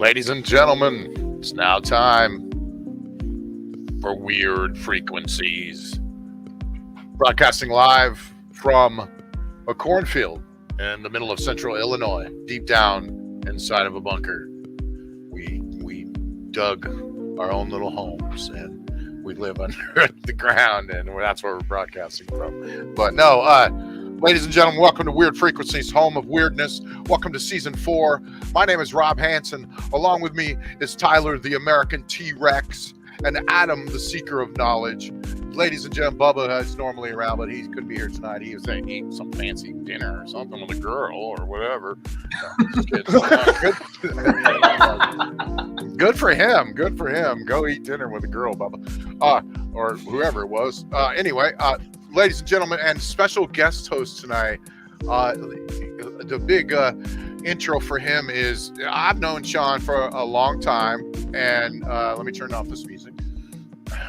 Ladies and gentlemen, it's now time for Weird Frequencies. Broadcasting live from a cornfield in the middle of central Illinois, deep down inside of a bunker. We dug our own little homes and we live under the ground, and that's where we're broadcasting from. But no, ladies and gentlemen, welcome to Weird Frequencies, home of weirdness. Welcome to season 4. My name is Rob Hansen. Along with me is Tyler, the American T-Rex, and Adam, the seeker of knowledge. Ladies and gentlemen, Bubba is normally around, but he couldn't be here tonight. He was saying eating some fancy dinner or something with a girl or whatever. Good for him. Good for him. Go eat dinner with a girl, Bubba, or whoever it was. Anyway, ladies and gentlemen, and special guest host tonight. The big intro for him is I've known Shawn for a long time, and let me turn off this music.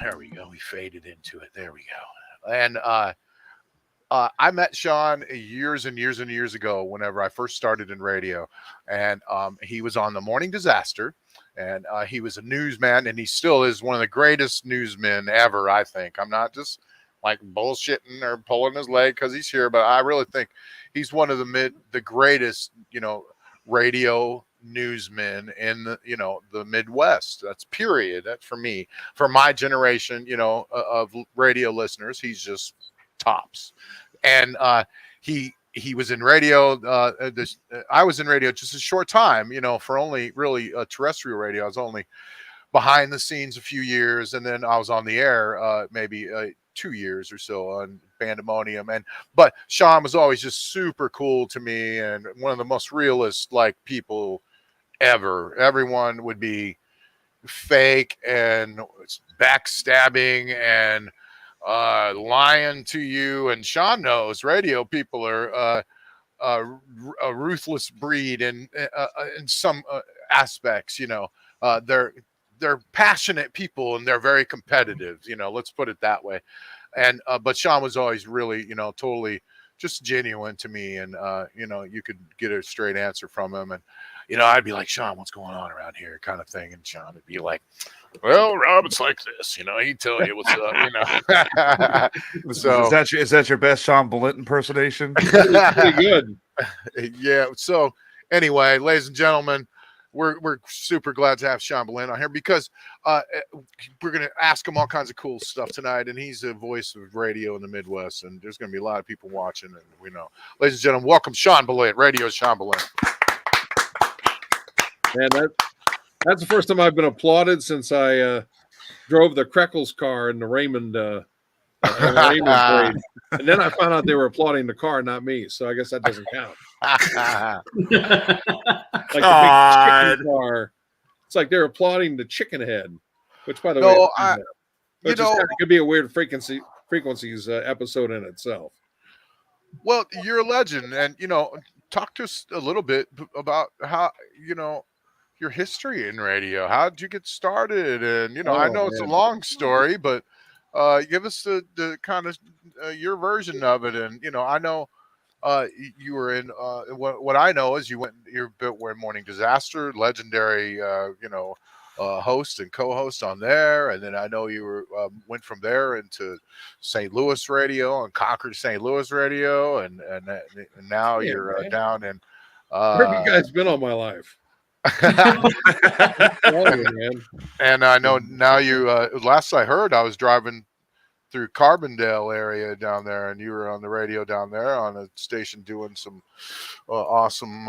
There we go. We faded into it. There we go. And I met Shawn years and years and years ago whenever I first started in radio, and he was on the Morning Disaster, and he was a newsman, and he still is one of the greatest newsmen ever, I think. I'm not just like bullshitting or pulling his leg because he's here, but I really think he's one of the greatest, radio newsmen in the Midwest. That's period. That's for me, for my generation, of radio listeners. He's just tops. And he was in radio. I was in radio just a short time, for only really terrestrial radio. I was only behind the scenes a few years, and then I was on the air maybe 2 years or so on Pandemonium. But Shawn was always just super cool to me, and one of the most realist people ever. Everyone would be fake and backstabbing and lying to you, and Shawn knows radio people are a ruthless breed in some aspects. They're passionate people, and they're very competitive, let's put it that way. And but Shawn was always really, totally just genuine to me, and you could get a straight answer from him, and I'd be like, Shawn, what's going on around here, kind of thing, and Shawn would be like, well, Rob, it's like this, he'd tell you what's up, So is that your best Shawn Balint impersonation? Pretty good. Yeah. So anyway, ladies and gentlemen, we're super glad to have Shawn Balint on here because we're going to ask him all kinds of cool stuff tonight, and he's a voice of radio in the Midwest, and there's going to be a lot of people watching, and ladies and gentlemen, welcome Shawn Balint, Radio Shawn Balint. Man, that's the first time I've been applauded since I drove the Kreckles car in the Raymond parade. And then I found out they were applauding the car, not me. So I guess that doesn't count. Like the big chicken car. It's like they're applauding the chicken head, which, by the way, could be a weird frequencies episode in itself. Well, you're a legend, and talk to us a little bit about how your history in radio. How did you get started? And I know it's a long story, but give us the kind of your version of it. And I know you were in what I know is you were in Morning Disaster, legendary host and co-host on there, and then I know you went from there into St. Louis radio and conquered St. Louis radio, and now you're down in. Where have you guys been all my life? And I know now you. Last I heard, I was driving through Carbondale area down there, and you were on the radio down there on a station doing some awesome,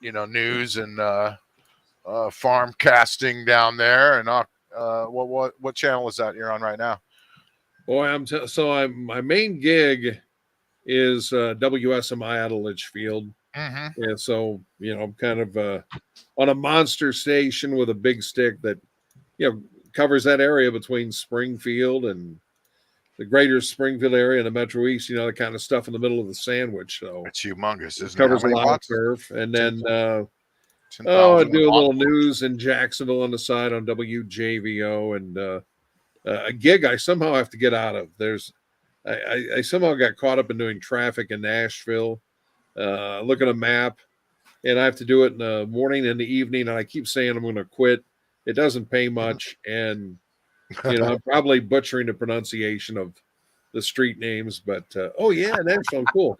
news and farm casting down there. And what channel is that you're on right now? Boy, my main gig is WSMI out of Litchfield. Mm-hmm. And so, I'm kind of on a monster station with a big stick that, covers that area between Springfield and the greater Springfield area and the Metro East, the kind of stuff in the middle of the sandwich. So it's humongous, isn't it? Covers a lot of turf. And then, I do a little news in Jacksonville on the side on WJVO, and a gig I somehow have to get out of. I somehow got caught up in doing traffic in Nashville. Look at a map. and I have to do it in the morning and the evening. And I keep saying I'm going to quit. It doesn't pay much, and I'm probably butchering the pronunciation of the street names. But oh yeah, that's so cool.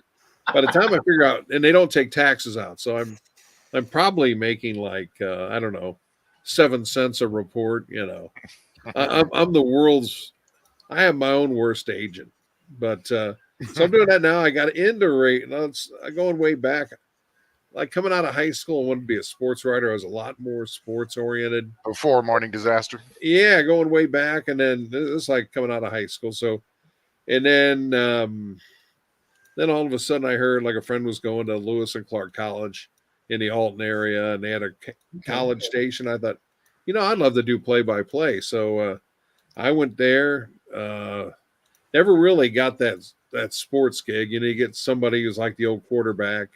By the time I figure out, and they don't take taxes out, so I'm probably making like I don't know, 7 cents a report. I'm the world's. I am my own worst agent, but so I'm doing that now. I got into rate. Going way back, like coming out of high school, I wanted to be a sports writer. I was a lot more sports oriented. Before Morning Disaster. Yeah, going way back, and then this is like coming out of high school. So, and then all of a sudden I heard like a friend was going to Lewis and Clark College in the Alton area, and they had a college station. I thought, I'd love to do play by play. So I went there. Never really got that sports gig. You get somebody who's like the old quarterback,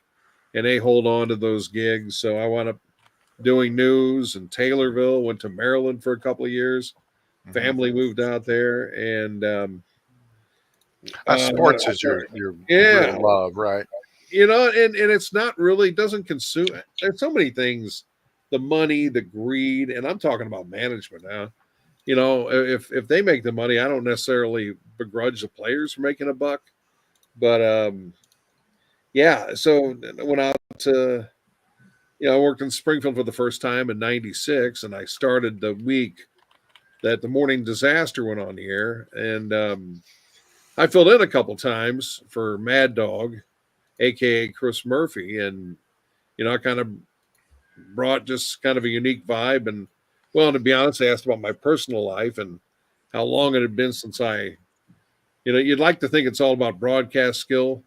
and they hold on to those gigs. So I wound up doing news in Taylorville. Went to Maryland for a couple of years. Family moved out there, and sports is your real love, right? And it's not really doesn't consume. There's so many things, the money, the greed, and I'm talking about management now. If they make the money, I don't necessarily begrudge the players for making a buck, but yeah. So I went out to, I worked in Springfield for the first time in '96, and I started the week that the Morning Disaster went on the air, and I filled in a couple times for Mad Dog, aka Chris Murphy, and I kind of brought just kind of a unique vibe. And well, to be honest, I asked about my personal life and how long it had been since you'd like to think it's all about broadcast skill,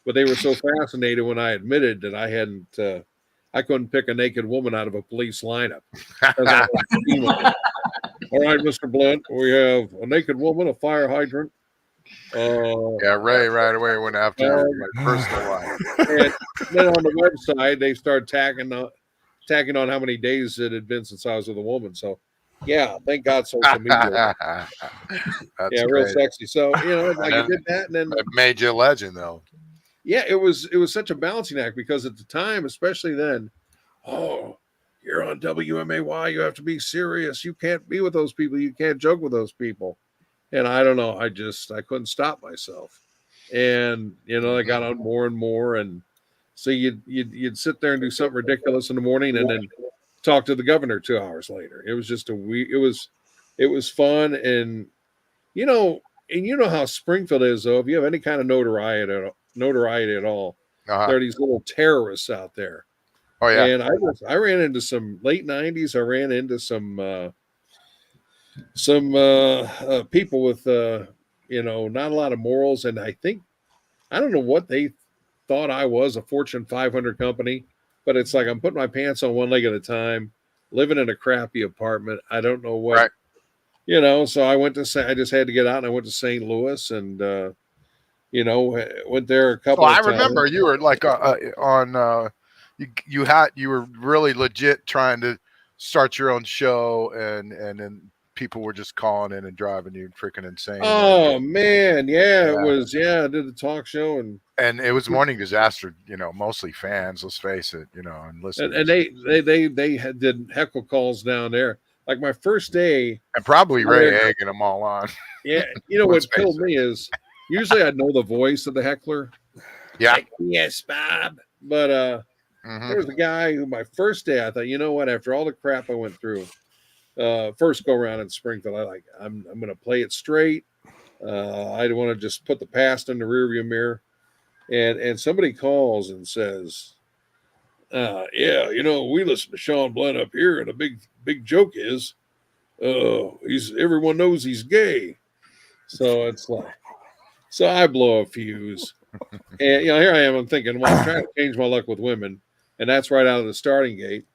but they were so fascinated when I admitted that I couldn't pick a naked woman out of a police lineup. All right, Mr. Blunt, we have a naked woman, a fire hydrant. Ray right away went after my personal life. And then on the website, they started tagging on how many days it had been since I was with a woman. So, yeah, thank God social media. Real great. sexy. So, I did that, and then it made you a legend, though. Yeah, it was such a balancing act because at the time, especially then, you're on WMAY, you have to be serious. You can't be with those people. You can't joke with those people. And I don't know. I couldn't stop myself. And, I got on more and more. And so you'd sit there and do something ridiculous in the morning and then talk to the governor 2 hours later. It was just it was fun. And, how Springfield is, though, if you have any kind of notoriety at all, there are these little terrorists out there. Oh, yeah. And I ran into some late 90s. I ran into some people with not a lot of morals, and I don't know what they thought I was, a Fortune 500 company, but it's like I'm putting my pants on one leg at a time, living in a crappy apartment. I don't know what, so I just had to get out, and I went to St. Louis, and went there a couple of times. I remember you were like you were really legit trying to start your own show, and then people were just calling in and driving you freaking insane. Oh man, it was. I did the talk show, and it was Morning Disaster. Mostly fans. Let's face it. And listeners. And they did heckle calls down there. Like my first day, and probably Ray egging them all on. Yeah, what killed me is usually I know the voice of the heckler. Yeah. Like, yes, Bob. But there was a guy who my first day I thought, you know what? After all the crap I went through. First go around in Springfield, I'm going to play it straight. I want to just put the past in the rearview mirror. And somebody calls and says, we listen to Shawn Balint up here, and a big joke is, everyone knows he's gay. So it's like, so I blow a fuse, and here I am. I'm thinking, well, I'm trying to change my luck with women, and that's right out of the starting gate.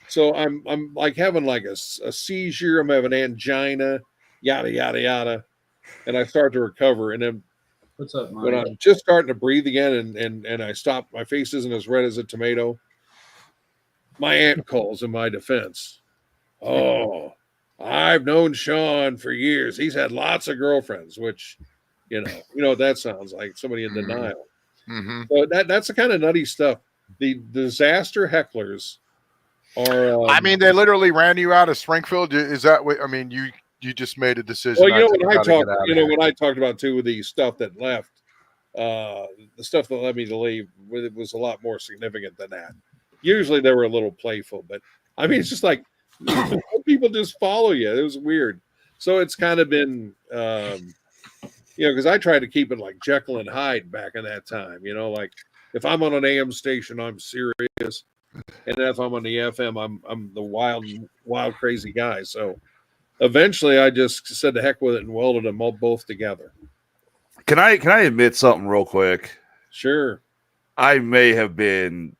So I'm like having like a seizure. I'm having angina, yada, yada, yada. And I start to recover. And then what's up, Mike? When I'm just starting to breathe again and I stop, my face isn't as red as a tomato. My aunt calls in my defense. Oh, I've known Shawn for years. He's had lots of girlfriends, which, you know what that sounds like, somebody in denial. Mm-hmm. So that's the kind of nutty stuff. the disaster hecklers are. I mean, they literally ran you out of Springfield. Is that what? I mean, you just made a decision. Well, you know, I when I gotta get talked, out of you know, here. when I talked about too with the stuff that left, the stuff that led me to leave, it was a lot more significant than that. Usually they were a little playful, but I mean, it's just like people just follow you. It was weird. So it's kind of been, you know, because I tried to keep it like Jekyll and Hyde back in that time. You know, like if I'm on an AM station, I'm serious, and if I'm on the FM, I'm the wild, crazy guy. So eventually, I just said the heck with it and welded them all both together. Can I admit something real quick? Sure. I may have been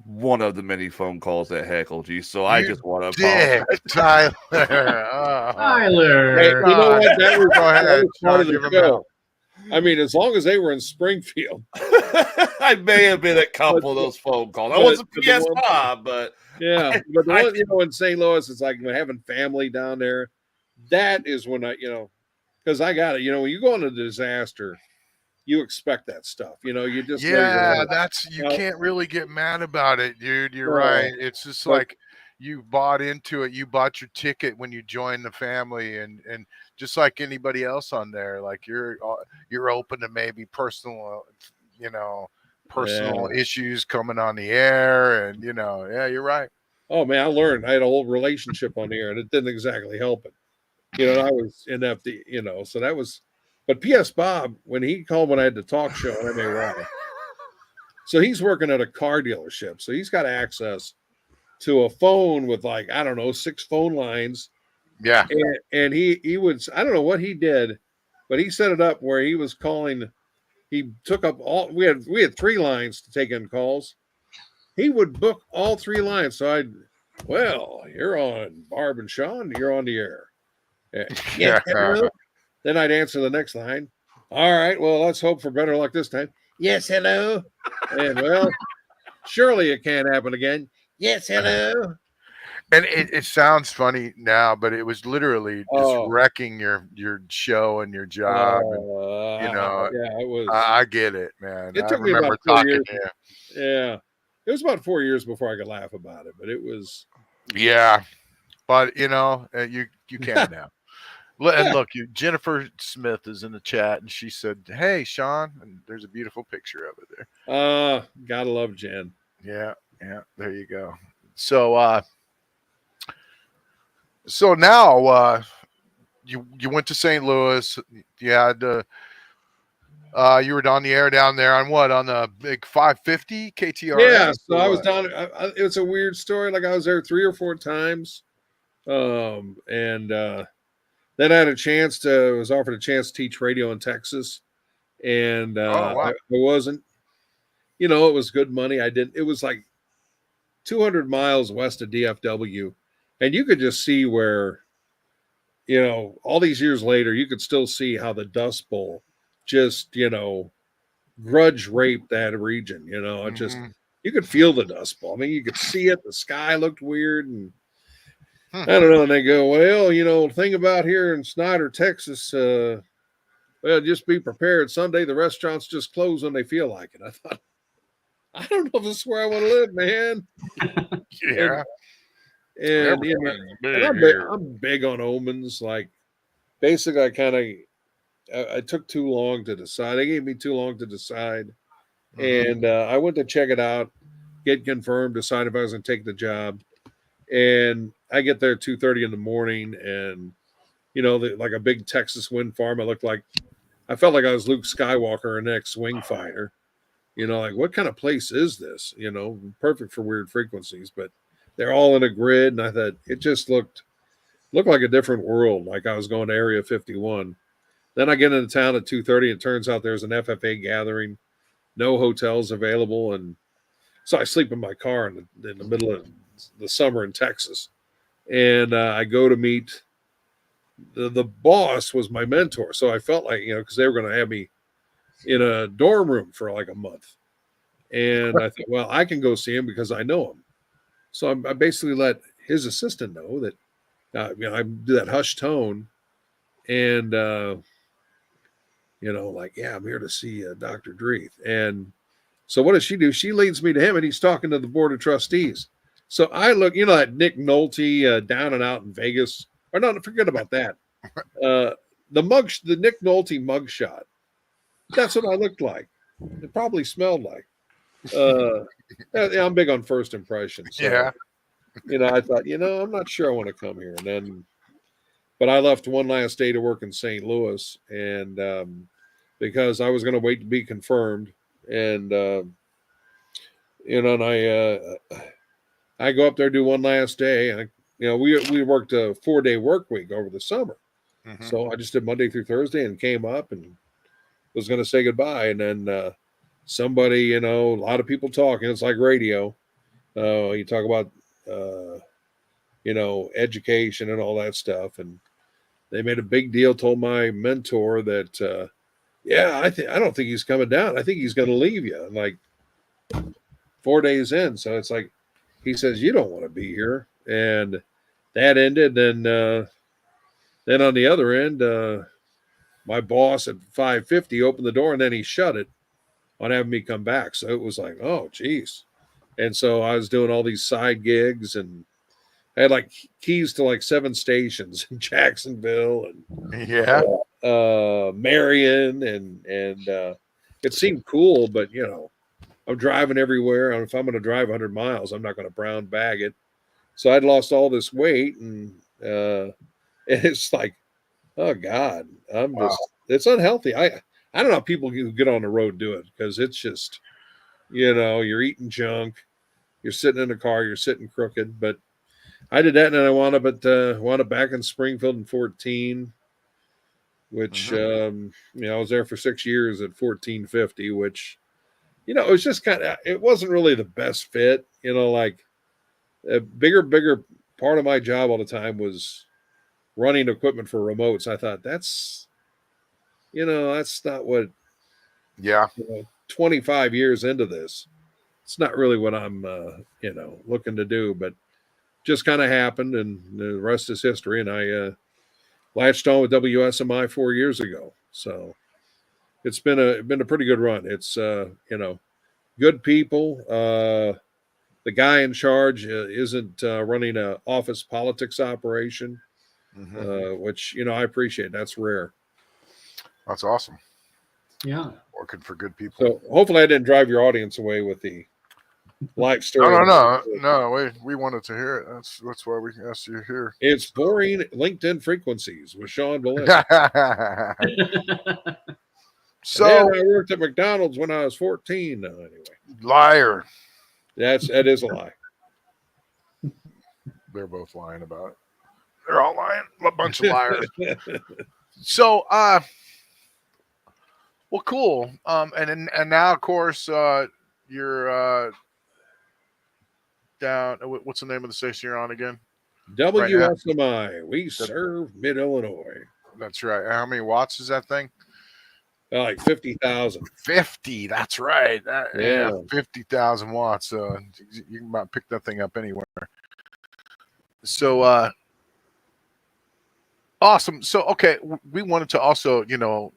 one of the many phone calls that heckled you, so I You just want to dick, apologize. Tyler. Tyler. Hey, you know what? That was, Go that ahead, was part Sean, of the give him show. hell. I mean, as long as they were in Springfield. I may have been a couple of those phone calls. I wasn't PS Bob, but yeah. But the one, you know, in St. Louis, it's like having family down there. That is when I, you know, because I got it. You know, when you go on a disaster, you expect that stuff. You know, you just know you're Yeah, gonna, that's you Well- can't really get mad about it, dude. You're No. right. It's just But- like you bought into it. You bought your ticket when you joined the family, and just like anybody else on there, like you're open to maybe personal, you know, personal issues coming on the air, and you know, yeah, you're right. Oh man, I learned. I had a whole relationship on the air, and it didn't exactly help it. You know, I was inept. You know, so that was. But P.S. Bob, when he called when I had the talk show on MAY, so he's working at a car dealership, so he's got access to a phone with like I don't know 6 phone lines, Yeah, and he would I don't know what he did, but he set it up where he was calling. He took up all we had 3 lines to take in calls. He would book all 3 lines. So you're on Barb and Sean, you're on the air. Yeah. Hello. Then I'd answer the next line. All right, well, let's hope for better luck this time. Yes, hello. And well, surely it can't happen again. Yes, hello. and it sounds funny now, but it was literally just wrecking your show and your job. And, you know, yeah, it was. I get it, man. It I took me remember about 4 talking years. to you. Yeah, it was about 4 years before I could laugh about it, but it was. Yeah, but you know, you can now. And look, Jennifer Smith is in the chat, and she said, "Hey, Sean," and there's a beautiful picture of it there. Gotta love Jen. Yeah, there you go. So, so now, you went to St. Louis. You had you were on the air down there on what, on the big 550 KTRS? Yeah, so I was down. It's a weird story. Like I was there 3 or 4 times, and then I had was offered a chance to teach radio in Texas, and I wasn't. You know, it was good money. It was like 200 miles west of DFW, and you could just see where, you know, all these years later, you could still see how the Dust Bowl just, you know, grudge raped that region. You know, it just you could feel the Dust Bowl. I mean, you could see it. The sky looked weird, and I don't know. And they go, well, you know, the thing about here in Snyder, Texas, well, just be prepared. Someday the restaurants just close when they feel like it. I thought, I don't know if this is where I want to live, man. Yeah. And you know, I'm big on omens. Like, basically, I took too long to decide. They gave me too long to decide, and I went to check it out, get confirmed, decide if I was going to take the job. And I get there 2:30 in the morning, and you know, like a big Texas wind farm. I felt like I was Luke Skywalker, an X-wing fighter. You know, like what kind of place is this? You know, perfect for weird frequencies, but they're all in a grid, and I thought it just looked like a different world. Like I was going to Area 51. Then I get into town at 2:30. It turns out there's an FFA gathering, no hotels available, and so I sleep in my car in the middle of the summer in Texas. And I go to meet the boss was my mentor. So I felt like, you know, because they were going to have me in a dorm room for like a month. And I thought, well, I can go see him because I know him. So I basically let his assistant know that, you know, I do that hushed tone. And, you know, like, yeah, I'm here to see Dr. Dreeth. And So what does she do? She leads me to him, and he's talking to the board of trustees. So I look, you know, that Nick Nolte down and out in Vegas, or no, forget about that. The Nick Nolte mugshot. That's what I looked like. It probably smelled like. I'm big on first impressions. So, Yeah. you know, I thought, you know, I'm not sure I want to come here. And then, but I left one last day to work in St. Louis, and because I was going to wait to be confirmed, and you know, and I go up there, do one last day, and you know, we worked a 4-day work week over the summer, so I just did Monday through Thursday and came up and was going to say goodbye, and then somebody, you know, a lot of people talking. It's like radio. You talk about you know, education and all that stuff, and they made a big deal. Told my mentor that yeah, I don't think he's coming down. I think he's going to leave you. And like 4 days in, so it's like he says you don't want to be here, and that ended. Then on the other end, my boss at 5:50 opened the door, and then he shut it on having me come back. So it was like, oh, geez. And so I was doing all these side gigs, and I had like keys to like 7 stations in Jacksonville and Yeah. Marion, and it seemed cool, but you know, I'm driving everywhere. And if I'm going to drive 100 miles, I'm not going to brown bag it. So I'd lost all this weight, and it's like, oh God, it's unhealthy. I don't know how people who get on the road do it, because it's just, you know, you're eating junk, you're sitting in a car, you're sitting crooked. But I did that, and then I wound up back in Springfield in 14, which you know, I was there for 6 years at 1450, which, you know, it was just it wasn't really the best fit, you know, like a bigger part of my job all the time was running equipment for remotes. I thought that's not what, Yeah. you know, 25 years into this, it's not really what I'm, you know, looking to do, but just kind of happened, and the rest is history. And I latched on with WSMI 4 years ago. So it's been a pretty good run. It's, you know, good people. The guy in charge isn't running an office politics operation, which, you know, I appreciate. That's rare. That's awesome. Yeah. Working for good people. So hopefully I didn't drive your audience away with the life story. No. We wanted to hear it. That's why we asked you here. It's boring LinkedIn frequencies with Shawn Balint. So I worked at McDonald's when I was 14. Anyway, liar. that is a lie. They're both lying about it. They're all lying. A bunch of liars. So, well, cool. And now, of course, you're down. What's the name of the station you're on again? WSMI. We serve Mid-Illinois. That's right. How many watts is that thing? Like 50,000. 50. That's right. Yeah. 50,000 watts. You can about pick that thing up anywhere. So, awesome. So, okay, we wanted to also, you know,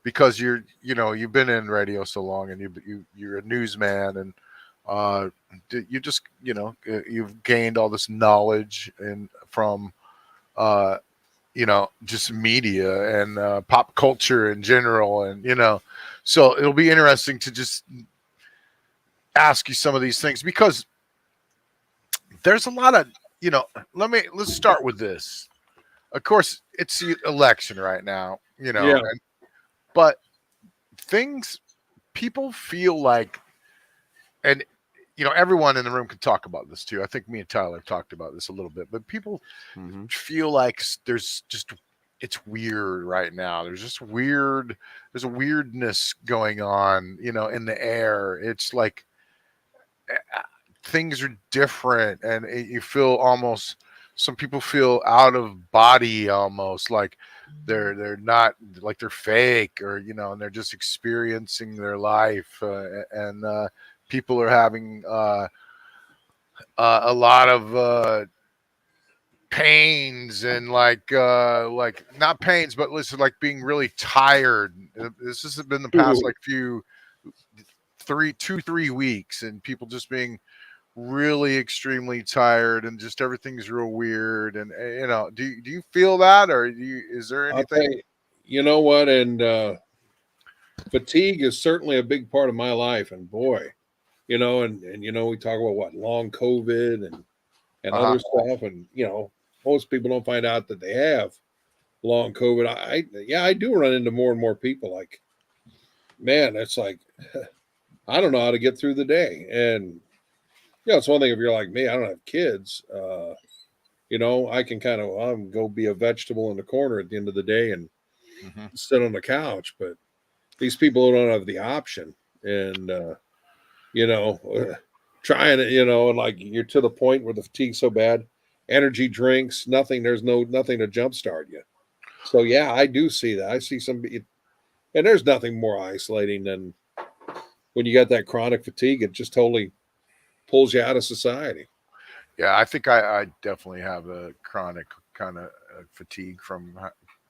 because you've been in radio so long, and you're a newsman, and you just, you know, you've gained all this knowledge from you know, just media and pop culture in general, and you know, so it'll be interesting to just ask you some of these things, because there's a lot of, you know, let's start with this. Of course, it's the election right now, you know, Yeah. but people feel like, and you know, everyone in the room can talk about this too. I think me and Tyler talked about this a little bit, but people feel like it's weird right now. There's a weirdness going on, you know, in the air. It's like things are different, and you feel almost, some people feel out of body, almost like they're not, like they're fake, or you know, and they're just experiencing their life, and people are having a lot of pains, and like not pains, but listen, like being really tired. This has been the past like few 3 weeks, and people just being really extremely tired, and just everything's real weird. And do you feel that, or is there I'll tell anything? you know what? And fatigue is certainly a big part of my life. And boy, and we talk about what long COVID and Uh-huh. other stuff, and most people don't find out that they have long COVID. I do run into more and more people like, man, it's like I don't know how to get through the day. And it's one thing if you're like me, I don't have kids. I can kind of go be a vegetable in the corner at the end of the day and Mhm. sit on the couch. But these people don't have the option, and you know, trying it, and like you're to the point where the fatigue's so bad, energy drinks, nothing. There's nothing to jumpstart you. So yeah, I do see that. I see and there's nothing more isolating than when you got that chronic fatigue. It just totally pulls you out of society. Yeah, I think I definitely have a chronic kind of fatigue from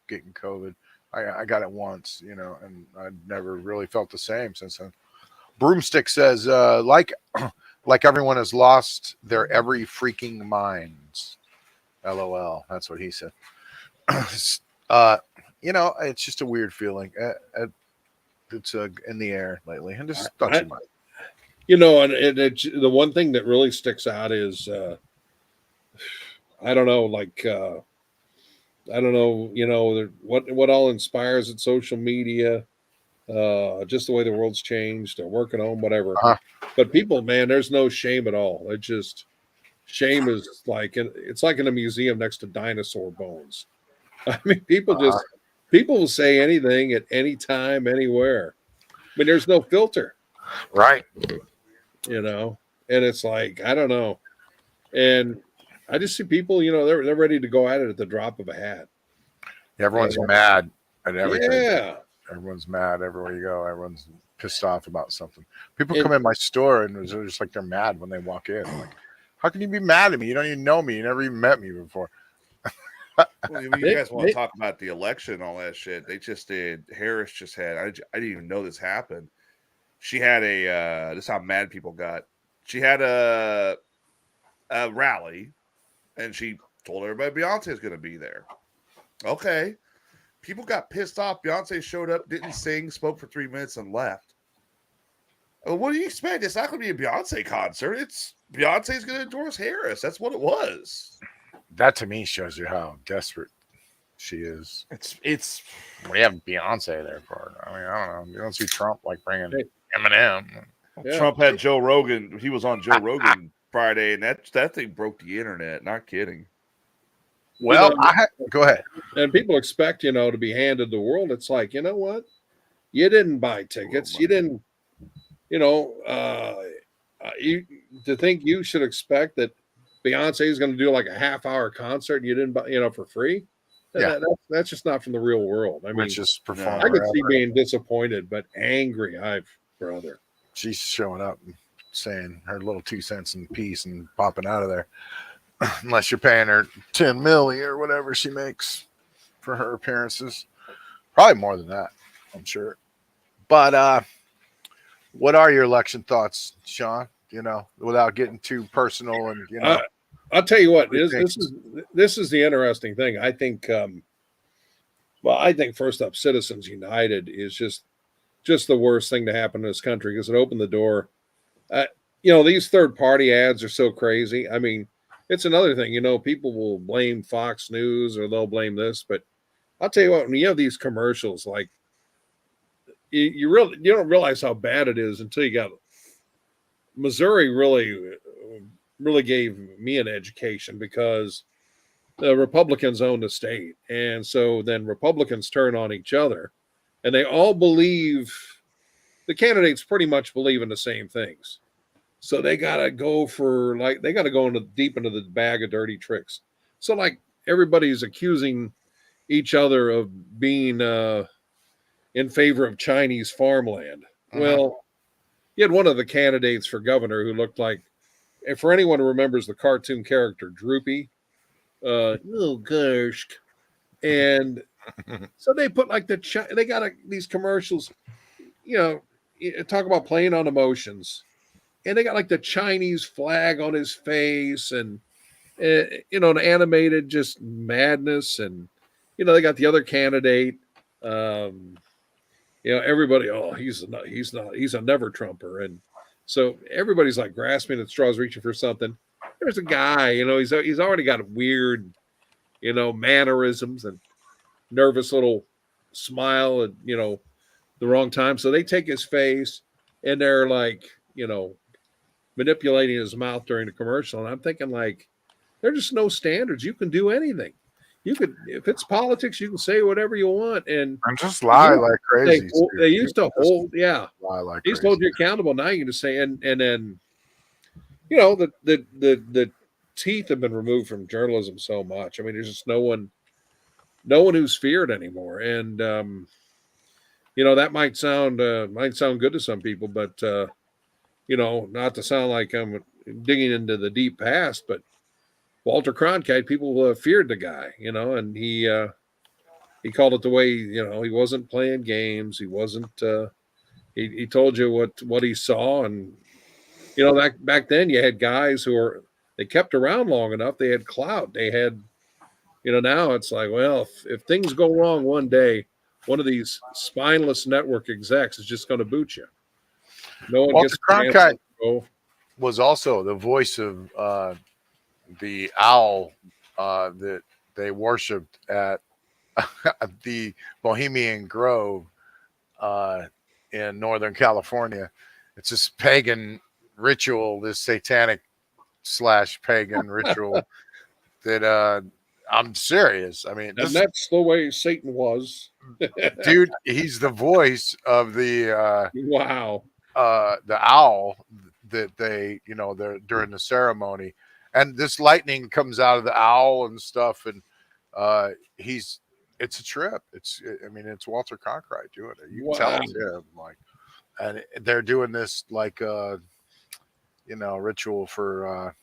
getting COVID. I got it once, and I never really felt the same since then. Broomstick says, like everyone has lost their every freaking minds. LOL. That's what he said. uh, it's just a weird feeling. It's in the air lately, and just don't I, you mind. and the one thing that really sticks out is I don't know, like I don't know, what all inspires it, social media, just the way the world's changed, or working home, whatever. Uh-huh. But people, man, there's no shame at all. It just shame is like it's like in a museum next to dinosaur bones. I mean, Uh-huh. people will say anything at any time, anywhere. I mean, there's no filter, Right. you know, and it's like I don't know, and I just see people, they're ready to go at it at the drop of a hat. Everyone's And, mad at everything. yeah, Everyone's mad everywhere you go. Everyone's pissed off about something. People and come in my store and it's just like they're mad when they walk in. I'm like, how can you be mad at me? You don't even know me. You never even met me before. Well, you they, guys want they, to talk about the election and all that shit? They just did. Harris just had. I didn't even know this happened. She had a. This is how mad people got. She had a rally, and she told everybody Beyonce is going to be there. Okay, people got pissed off. Beyonce showed up, didn't sing, spoke for 3 minutes, and left. Well, what do you expect? It's not going to be a Beyonce concert. It's Beyonce's going to endorse Harris. That's what it was. That to me shows you how desperate she is. It's We have Beyonce there for her. I mean, I don't know. You don't see Trump like bringing Hey. Eminem. yeah. Trump had Joe Rogan. He was on Joe Rogan Friday, and that thing broke the internet. Not kidding. Well, go ahead. And people expect, to be handed the world. It's like, you know what? You didn't buy tickets. You didn't, you know, you to think you should expect that Beyonce is going to do like a half-hour concert and you didn't buy, for free. Yeah. That's just not from the real world. I mean, Which is perform. I could see being disappointed, but angry, brother. She's showing up and saying her little 2 cents in piece and popping out of there. Unless you're paying her 10 milli or whatever she makes for her appearances. Probably more than that, I'm sure. But what are your election thoughts, Shawn? Without getting too personal and I'll tell you what, What this is the interesting thing. I think I think first up, Citizens United is just the worst thing to happen in this country because it opened the door. These third party ads are so crazy. I mean, it's another thing. People will blame Fox News or they'll blame this, but I'll tell you what, when you have these commercials, like you don't realize how bad it is until you got Missouri. Really gave me an education because the Republicans own the state, and so then Republicans turn on each other, and they all believe the candidates pretty much believe in the same things. So they gotta go deep into the bag of dirty tricks. So like everybody's accusing each other of being in favor of Chinese farmland. Well, you had one of the candidates for governor who looked like, and for anyone who remembers the cartoon character Droopy, oh gosh, and so they put like they got these commercials, talk about playing on emotions. And they got like the Chinese flag on his face and, an animated just madness. And, they got the other candidate. Everybody, he's a never Trumper. And so everybody's like grasping at straws, reaching for something. There's a guy, he's already got weird, mannerisms and nervous little smile at, the wrong time. So they take his face and they're like, manipulating his mouth during the commercial. And I'm thinking like, there's just no standards. You can do anything. You could, if it's politics, you can say whatever you want. And just lie like crazy. They used to hold, lie like they used to hold you accountable. Now you can just say, and then, the teeth have been removed from journalism so much. I mean, there's just no one who's feared anymore. And, that might sound good to some people, but, not to sound like I'm digging into the deep past, but Walter Cronkite, people feared the guy, and he called it the way, he wasn't playing games. He wasn't, he told you what he saw. And, back then you had guys they kept around long enough. They had clout. They had, now it's like, well, if things go wrong one day, one of these spineless network execs is just going to boot you. No one Walter gets Cronkite was also the voice of the owl that they worshipped at the Bohemian Grove in Northern California. It's this pagan ritual, this satanic / pagan ritual that I'm serious. I mean, and that's the way Satan was. Dude, he's the voice of the wow. The owl that they, they're during the ceremony, and this lightning comes out of the owl and stuff, and it's a trip. It's Walter Cronkite doing it. You can tell it's him, like, and they're doing this like ritual for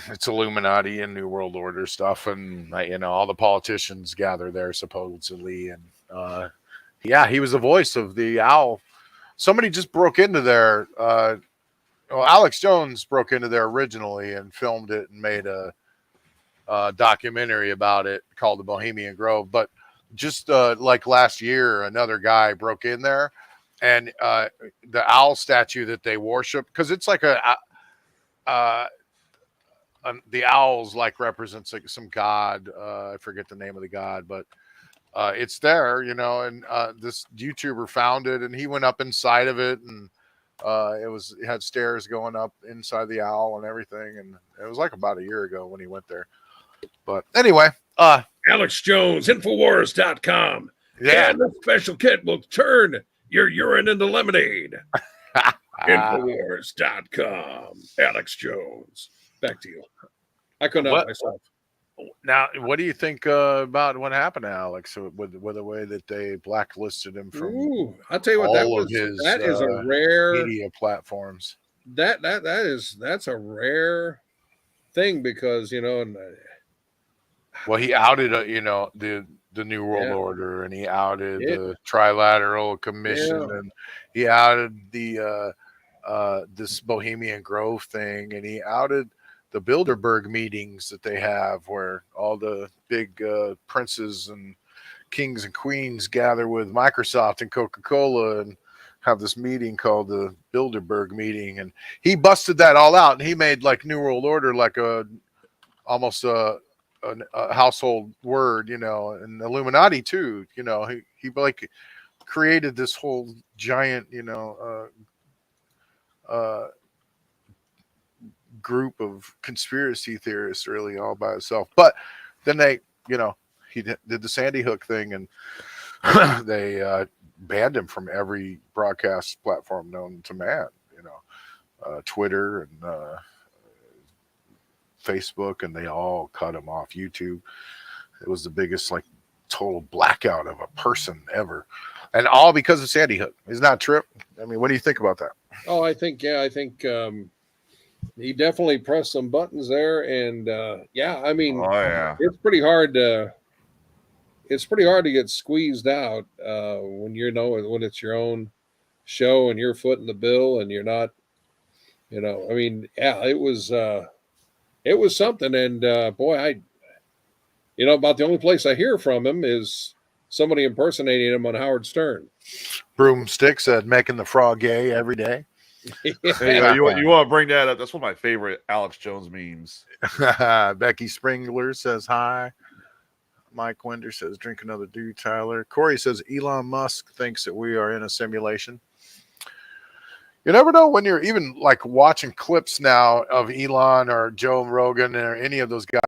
it's Illuminati and New World Order stuff, and all the politicians gather there supposedly, and he was the voice of the owl. Somebody just broke into there. Alex Jones broke into there originally and filmed it and made a documentary about it called The Bohemian Grove. But just like last year, another guy broke in there, and the owl statue that they worship, because it's like the owls like represents like some god. I forget the name of the god, but it's there, and this YouTuber found it, and he went up inside of it, and it had stairs going up inside the owl and everything, and it was like about a year ago when he went there. But anyway, Alex Jones, Infowars.com. Yeah, and the special kit will turn your urine into lemonade. Infowars.com. Alex Jones. Back to you. I couldn't help myself. Now, what do you think about what happened to Alex with the way that they blacklisted him from? I'll tell you what, that is a rare media platforms. That's a rare thing because well, he outed the New World Order, and he outed the Trilateral Commission, and he outed the this Bohemian Grove thing, and he outed the Bilderberg meetings that they have where all the big princes and kings and queens gather with Microsoft and Coca-Cola and have this meeting called the Bilderberg meeting. And he busted that all out, and he made like New World Order like almost a household word, and Illuminati too. He like created this whole giant, group of conspiracy theorists really all by himself. But then they, he did the Sandy Hook thing, and they banned him from every broadcast platform known to man, Twitter and Facebook, and they all cut him off YouTube. It was the biggest like total blackout of a person ever, and all because of Sandy Hook. Isn't that a trip? I mean, what do you think about that? Oh, I think he definitely pressed some buttons there, and it's pretty hard to get squeezed out when when it's your own show and you're footing the bill and you're not, I mean, yeah, it was something. And boy, about the only place I hear from him is somebody impersonating him on Howard Stern. Broomstick said making the frog gay every day. There you go. You want to bring that up? That's one of my favorite Alex Jones memes. Becky Springler says hi. Mike Winder says drink another dew, Tyler. Corey says Elon Musk thinks that we are in a simulation. You never know when you're even like watching clips now of Elon or Joe Rogan or any of those guys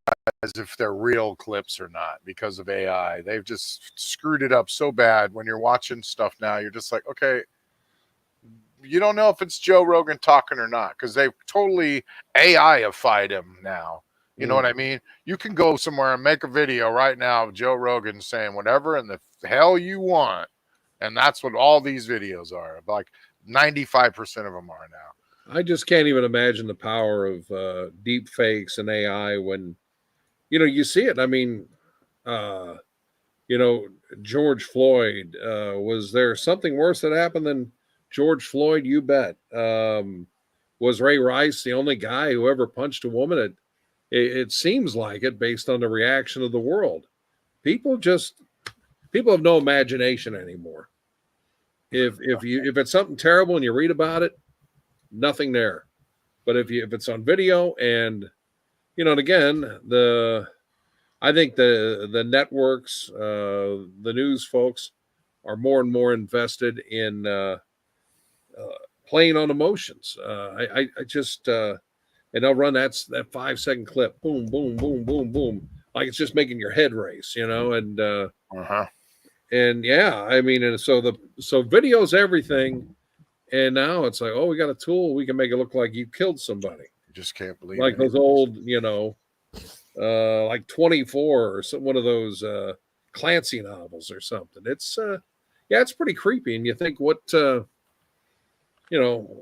if they're real clips or not because of AI. They've just screwed it up so bad. When you're watching stuff now, you're just like, okay, you don't know if it's Joe Rogan talking or not because they've totally AI-ified him now. You know what I mean? You can go somewhere and make a video right now of Joe Rogan saying whatever in the hell you want. And that's what all these videos are. Like 95% of them are now. I just can't even imagine the power of deep fakes and AI when, you see it. I mean, George Floyd, was there something worse that happened than George Floyd? You bet. Was Ray Rice the only guy who ever punched a woman? It seems like it based on the reaction of the world. People have no imagination anymore. If it's something terrible and you read about it, nothing there. But if it's on video and and again, I think the networks, the news folks are more and more invested in playing on emotions. I just and they'll run that 5-second clip, boom, boom, boom, boom, boom, like it's just making your head race, and and yeah, I mean, and so video's everything, and now it's like, oh, we got a tool, we can make it look like you killed somebody. You just can't believe like those old, like 24 or one of those Clancy novels or something. It's it's pretty creepy, and you think what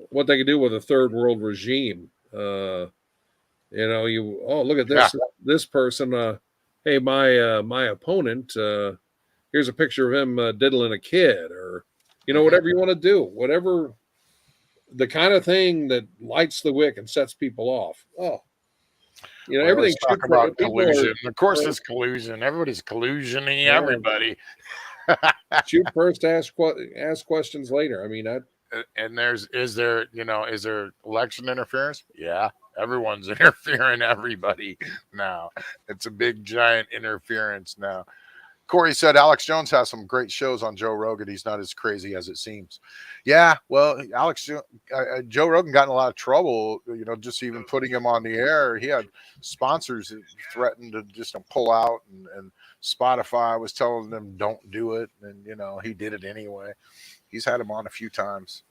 what they could do with a third world regime. Look at this this person. Hey, my opponent. Here's a picture of him diddling a kid, or whatever you want to do, whatever the kind of thing that lights the wick and sets people off. Oh, everything's talk about collusion. Of course, it's collusion. Everybody's collusioning everybody. Shoot first, ask questions later. I mean, and is there election interference? Yeah, everyone's interfering everybody now. It's a big giant interference now. Corey said Alex Jones has some great shows on Joe Rogan. He's not as crazy as it seems. Yeah, well, Joe Rogan got in a lot of trouble, just even putting him on the air. He had sponsors that threatened to just pull out, and Spotify was telling them don't do it, and he did it anyway. He's had him on a few times.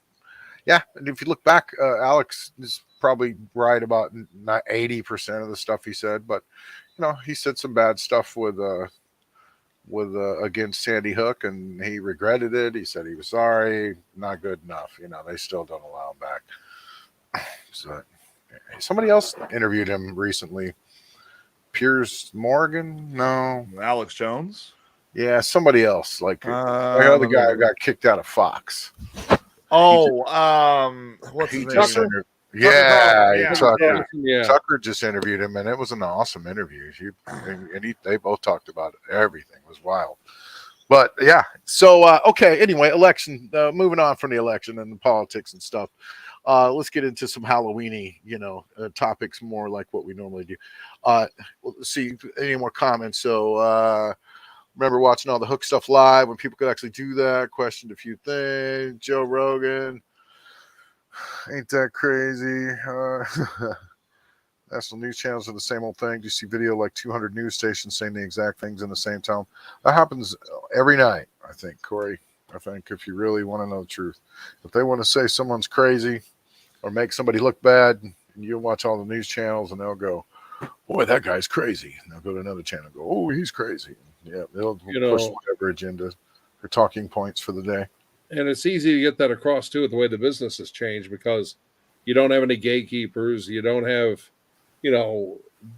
Yeah, and if you look back, Alex is probably right about not 80% of the stuff he said, but he said some bad stuff with against Sandy Hook, and he regretted it. He said he was sorry. Not good enough. They still don't allow him back. So somebody else interviewed him recently. Piers Morgan? No. Alex Jones? Yeah, somebody else. Like the guy who got kicked out of Fox. What's his name? Tucker. Tucker just interviewed him, and it was an awesome interview. They both talked about it. Everything was wild. But yeah, so okay. Anyway, election. Moving on from the election and the politics and stuff. Let's get into some Halloweeny, topics more like what we normally do. Let's see any more comments. So remember watching all the Hook stuff live when people could actually do that. Questioned a few things. Joe Rogan. Ain't that crazy? National news channels are the same old thing. Do you see video like 200 news stations saying the exact things in the same tone? That happens every night, I think, Corey. I think if you really want to know the truth. If they want to say someone's crazy or make somebody look bad, you'll watch all the news channels and they'll go, boy, that guy's crazy. And they'll go to another channel and go, oh, he's crazy. Yeah, they'll push whatever agenda or talking points for the day. And it's easy to get that across, too, with the way the business has changed, because you don't have any gatekeepers. You don't have,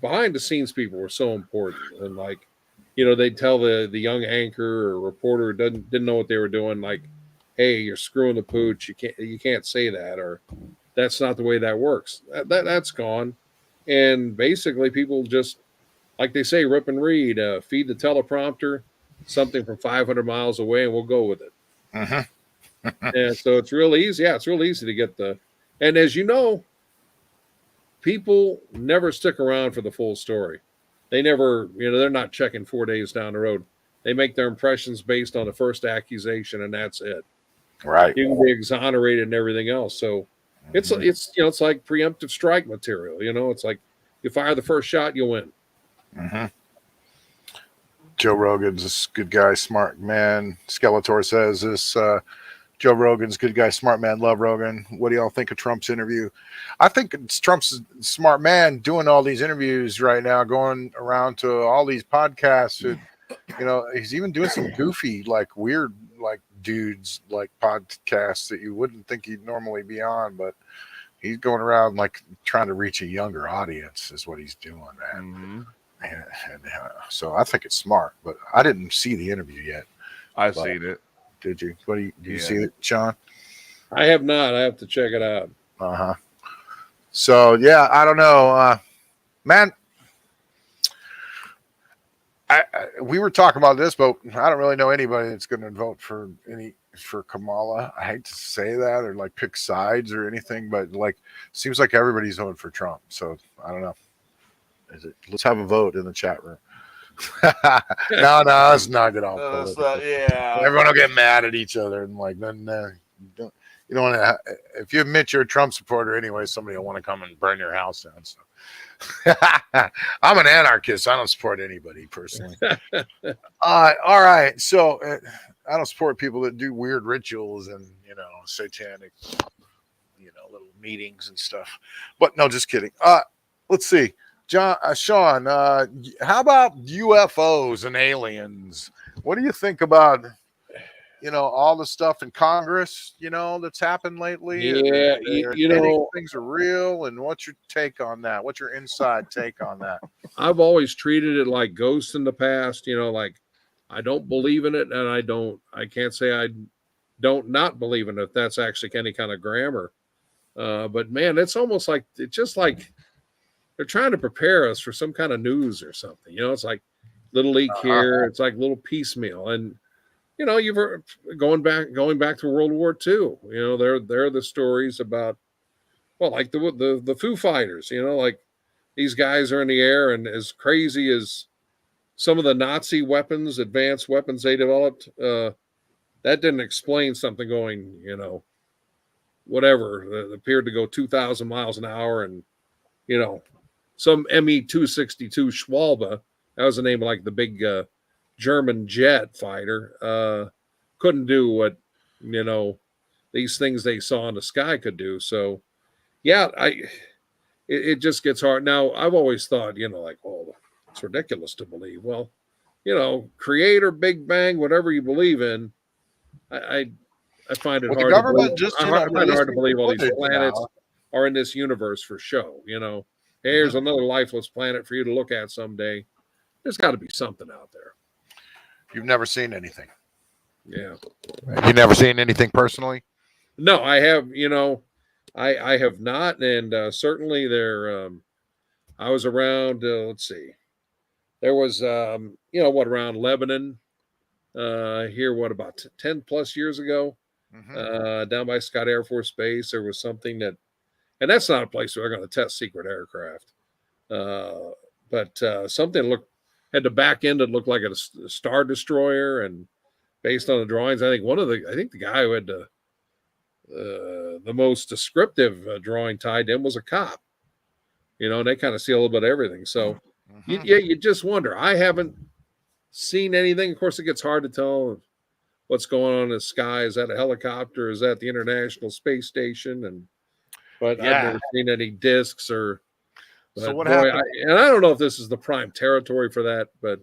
behind the scenes people were so important. And they'd tell the young anchor or reporter didn't know what they were doing, like, hey, you're screwing the pooch. You can't say that, or that's not the way that works. That's gone. And basically people just, like they say, rip and read, feed the teleprompter something from 500 miles away, and we'll go with it. Mhm. And so it's real easy. Yeah, it's real easy to get and as you know, people never stick around for the full story. They never, they're not checking 4 days down the road. They make their impressions based on the first accusation, and that's it. Right. You can be exonerated and everything else. So it's it's like preemptive strike material. It's like you fire the first shot, you win. Mm-hmm. Joe Rogan's this good guy, smart man. Skeletor says this. Joe Rogan's good guy, smart man. Love Rogan. What do y'all think of Trump's interview? I think it's Trump's smart man doing all these interviews right now, going around to all these podcasts. He's even doing some goofy, like weird, like dudes, like podcasts that you wouldn't think he'd normally be on, but he's going around like trying to reach a younger audience is what he's doing, man. Mm-hmm. So I think it's smart, but I didn't see the interview yet. I've seen it. Did you? Did you see it, Shawn? I have not. I have to check it out. Uh-huh. So yeah, I don't know, man. We were talking about this, but I don't really know anybody that's going to vote for Kamala. I hate to say that or like pick sides or anything, but like seems like everybody's voting for Trump. So I don't know. Let's have a vote in the chat room. no, let's not get off. Yeah, everyone will get mad at each other and like then you don't want to. If you admit you're a Trump supporter anyway, somebody will want to come and burn your house down. So I'm an anarchist. I don't support anybody personally. All right, so I don't support people that do weird rituals and satanic, little meetings and stuff. But no, just kidding. Let's see. Shawn, how about UFOs and aliens? What do you think about, all the stuff in Congress, that's happened lately? Yeah, things are real. And what's your take on that? What's your inside take on that? I've always treated it like ghosts in the past. Like I don't believe in it, and I can't say I don't not believe in it. If that's actually any kind of grammar. But man, it's almost like they're trying to prepare us for some kind of news or something. It's like little leak here. It's like little piecemeal. And, you've heard going back to World War II, there are the stories about, well, like the Foo Fighters, like these guys are in the air, and as crazy as some of the Nazi weapons, advanced weapons they developed, that didn't explain something going, whatever, that appeared to go 2,000 miles an hour and, some Me-262 Schwalbe, that was the name of like the big German jet fighter, couldn't do what, these things they saw in the sky could do. So, yeah, it just gets hard. Now, I've always thought, like, oh, it's ridiculous to believe. Well, creator, Big Bang, whatever you believe in, I find it hard to believe. I find it hard to believe all these planets are in this universe for show, Hey, here's another lifeless planet for you to look at someday. There's got to be something out there. You've never seen anything. Yeah. You've never seen anything personally? No, I have, I have not. And certainly I was around, let's see, there was, around Lebanon here, about 10 plus years ago, down by Scott Air Force Base, there was something that, and that's not a place where they're going to test secret aircraft. But something had the back end that looked like a Star Destroyer, and based on the drawings, I think the guy who had the most descriptive drawing tied in was a cop. And they kind of see a little bit of everything. So, you just wonder. I haven't seen anything. Of course, it gets hard to tell what's going on in the sky. Is that a helicopter? Is that the International Space Station? But I've never seen any discs or. So what happened? I don't know if this is the prime territory for that, but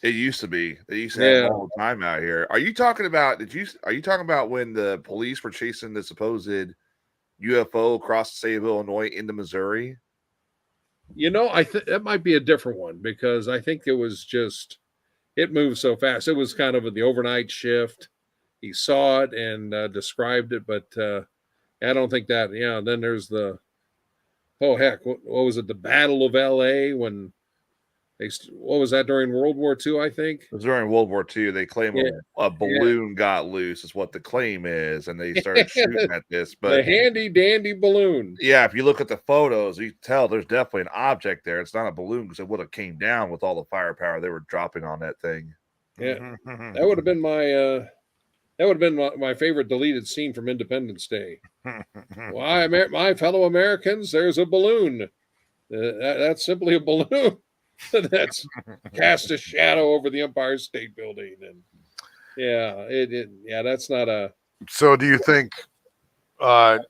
it used to be. They used to have all the time out here. Are you talking about? Are you talking about when the police were chasing the supposed UFO across the state of Illinois into Missouri? I think that might be a different one, because I think it was just it moved so fast. It was kind of the overnight shift, he saw it and described it, but I don't think that. Yeah, then there's the heck, what was it? The Battle of L.A. when what was that during World War II? I think it was during World War II. They claim a balloon got loose, is what the claim is, and they started shooting at this. But the handy dandy balloon. Yeah, if you look at the photos, you can tell there's definitely an object there. It's not a balloon because it would have came down with all the firepower they were dropping on that thing. Yeah, that would have been my favorite deleted scene from Independence Day. Why, my fellow Americans, there's a balloon. That's simply a balloon that's cast a shadow over the Empire State Building, and that's not a. So, do you think that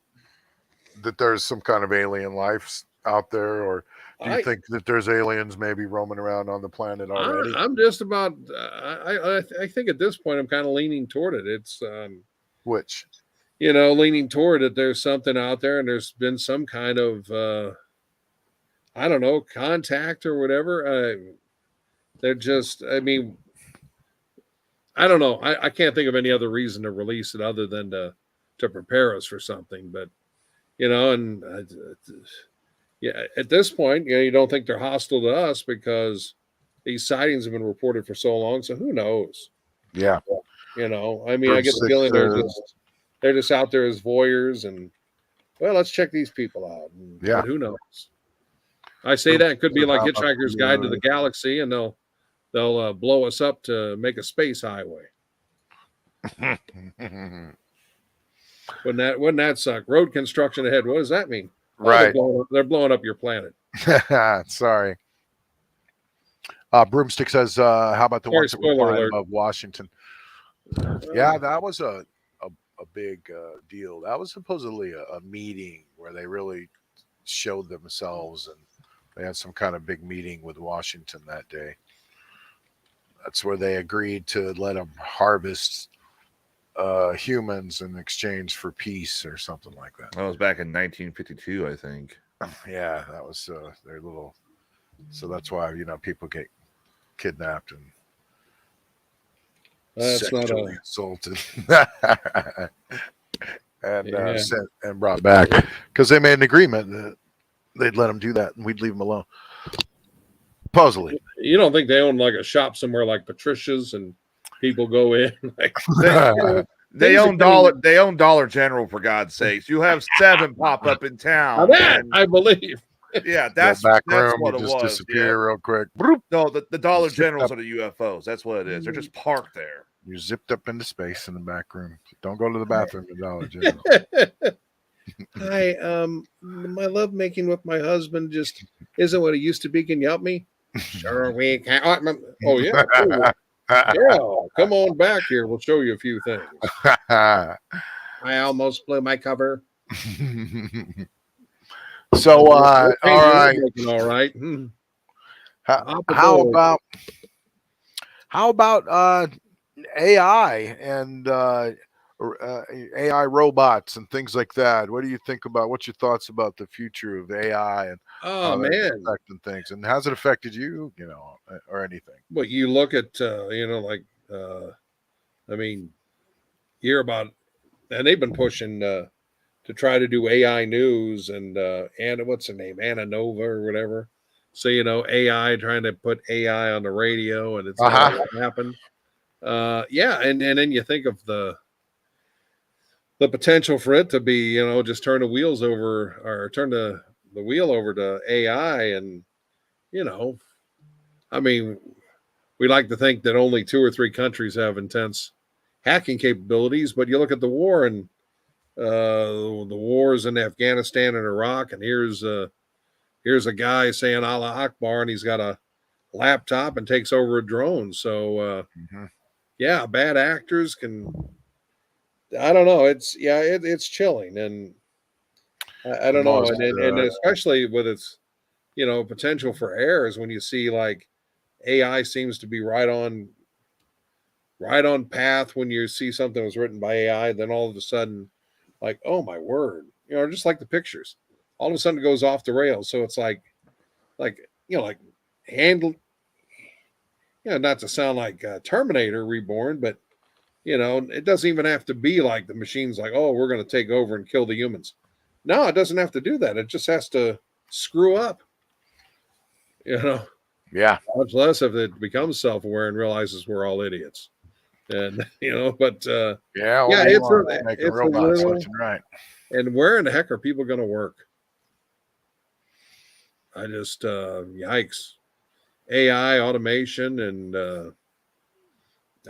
there's some kind of alien life out there, or do you think that there's aliens maybe roaming around on the planet already? I'm just about. I think at this point I'm kind of leaning toward it. It's which, leaning toward it. There's something out there, and there's been some kind of. I don't know, contact or whatever. They're just, I mean, I don't know. I can't think of any other reason to release it other than to prepare us for something. But, and at this point, you don't think they're hostile to us because these sightings have been reported for so long. So who knows? Yeah. I mean, I get the feeling they're just out there as voyeurs and, well, let's check these people out. But who knows? I say that it could be like Hitchhiker's Guide to the Galaxy, and they'll blow us up to make a space highway. Wouldn't that suck? Road construction ahead. What does that mean? Right. They're blowing up your planet. Sorry. Broomstick says, how about the ones that were flying above Washington? Yeah, that was a big deal. That was supposedly a meeting where they really showed themselves, and they had some kind of big meeting with Washington that day. That's where they agreed to let them harvest humans in exchange for peace or something like that. That was back in 1952, I think. Yeah, that was their little. So that's why people get kidnapped and sexually assaulted and sent and brought back because they made an agreement that they'd let them do that and we'd leave them alone. Supposedly. You don't think they own like a shop somewhere like Patricia's and people go in like they own Dollar General, for God's sakes. You have 7 pop up in town. I believe. Yeah, that's back that's room, what it just was. disappear real quick. No, the Dollar Generals are the UFOs. That's what it is. They're just parked there. You're zipped up into space in the back room. Don't go to the bathroom at Dollar General. Hi, my love making with my husband just isn't what it used to be. Can you help me? Sure, we can. Oh yeah, yeah. Come on back here. We'll show you a few things. I almost blew my cover. So, all right. All right. How about AI and AI robots and things like that? What do you think about? What's your thoughts about the future of AI and affecting things? And has it affected you? Or anything? But you look at I mean, you hear about, and they've been pushing to try to do AI news and what's her name, Anna Nova or whatever. So AI trying to put AI on the radio, and it's not going to happen. And then you think of the potential for it to be, just turn the wheels over or turn the wheel over to AI, and I mean, we like to think that only 2 or 3 countries have intense hacking capabilities, but you look at the war and the wars in Afghanistan and Iraq, and here's a guy saying Allah Akbar, and he's got a laptop and takes over a drone. So bad actors can, I don't know, it's chilling, and I don't know, and especially with its potential for errors, when you see like AI seems to be right on path when you see something was written by AI, then all of a sudden, like, oh my word, just like the pictures, all of a sudden it goes off the rails. So it's like handle, not to sound like Terminator Reborn, but it doesn't even have to be like the machine's like, oh, we're going to take over and kill the humans. No, it doesn't have to do that. It just has to screw up. Yeah. Much less if it becomes self-aware and realizes we're all idiots. And but Yeah. yeah, making it's a robots little. left and right. And where in the heck are people going to work? I just yikes. AI, automation, and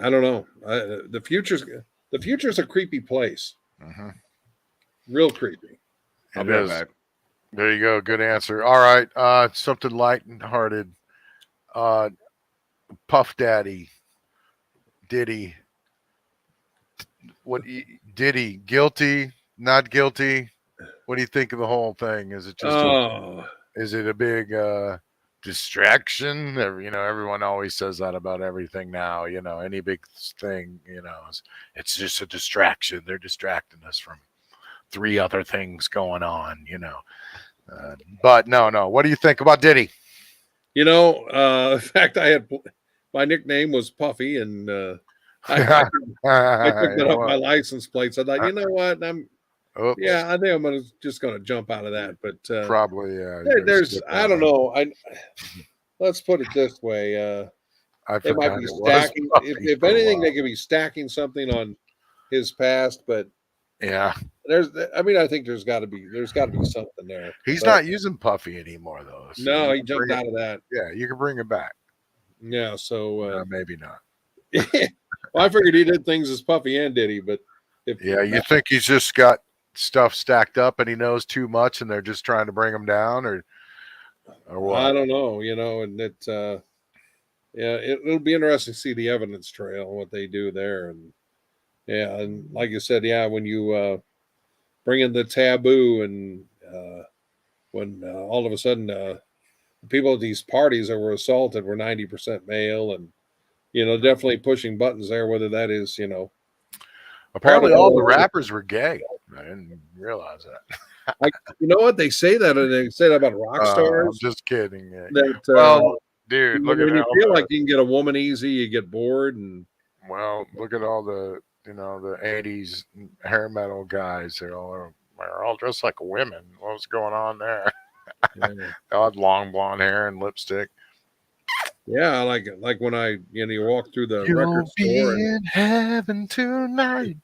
I don't know. The future's a creepy place. Mm-hmm. Real creepy. I'll It be right is. back. There you go. Good answer. All right. Something light-hearted. Puff Daddy. Diddy. Diddy guilty? Not guilty? What do you think of the whole thing? Is it just is it a big distraction? Everyone always says that about everything now. Any big thing, it's just a distraction. They're distracting us from 3 other things going on. But no. What do you think about Diddy? in fact, my nickname was Puffy, and I took that off my license plates. I thought, you know what? Oops. I think I'm just gonna jump out of that. But Probably, yeah. there's I don't know. Let's put it this way. I They might forgot be it was stacking. Puffy If for a anything, while. they could be stacking something on his past. But Yeah, I think there's got to be something there. he's But not using Puffy anymore though. So no, you he can jumped bring out of that. Yeah, you can bring it back. Yeah, so Maybe not. well, I figured he did things as Puffy and Diddy, but Yeah, you think he's just got stuff stacked up and he knows too much, and they're just trying to bring him down, or what? I don't know, and it'll be interesting to see the evidence trail and what they do there, and and like you said, when you bring in the taboo, and when all of a sudden people at these parties that were assaulted were 90% male, and definitely pushing buttons there, whether that is Apparently, all the rappers were gay. I didn't realize that. what they say that, and they say that about rock stars. I'm just kidding. That well, dude, look when at you feel like you can get a woman easy, you get bored, and look at all the the '80s hair metal guys. They're all dressed like women. What's going on there? They all had long blonde hair and lipstick. Yeah, like when you walk through the You'll record be store in heaven tonight.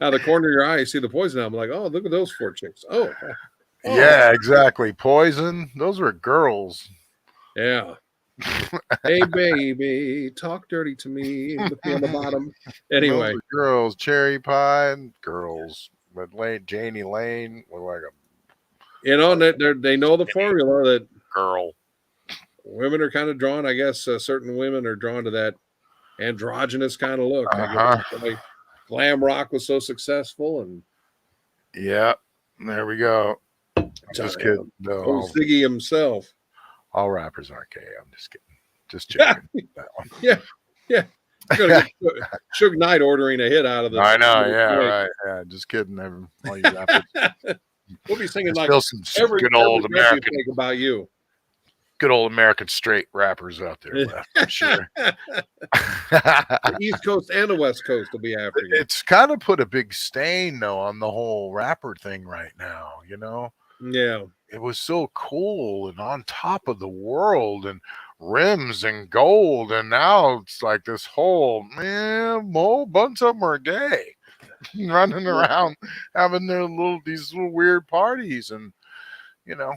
out of the corner of your eye, you see the Poison album. Like, oh, look at those 4 chicks. Oh, yeah, exactly. Poison. Those were girls. Yeah. Hey, baby, talk dirty to me. Look me on the bottom. Anyway, those girls. Cherry Pie and girls. But Janie Lane was like they know the formula that girl. Women are kind of drawn. I guess certain women are drawn to that androgynous kind of look. I guess like glam rock was so successful, and yeah, there we go. Just kidding. No, old Ziggy himself. All rappers aren't gay. I'm just kidding. Just joking. That one. Yeah. You're gonna get Suge Knight ordering a hit out of this. I know. Yeah, right. Yeah, just kidding. All you rappers. We'll be singing like some good old American. Think about you. Good old American straight rappers out there left, I'm sure. The East Coast and the West Coast will be after you. It's kind of put a big stain, though, on the whole rapper thing right now, Yeah. It was so cool and on top of the world and rims and gold, and now it's like this whole bunch of them are gay, running around having these little weird parties, and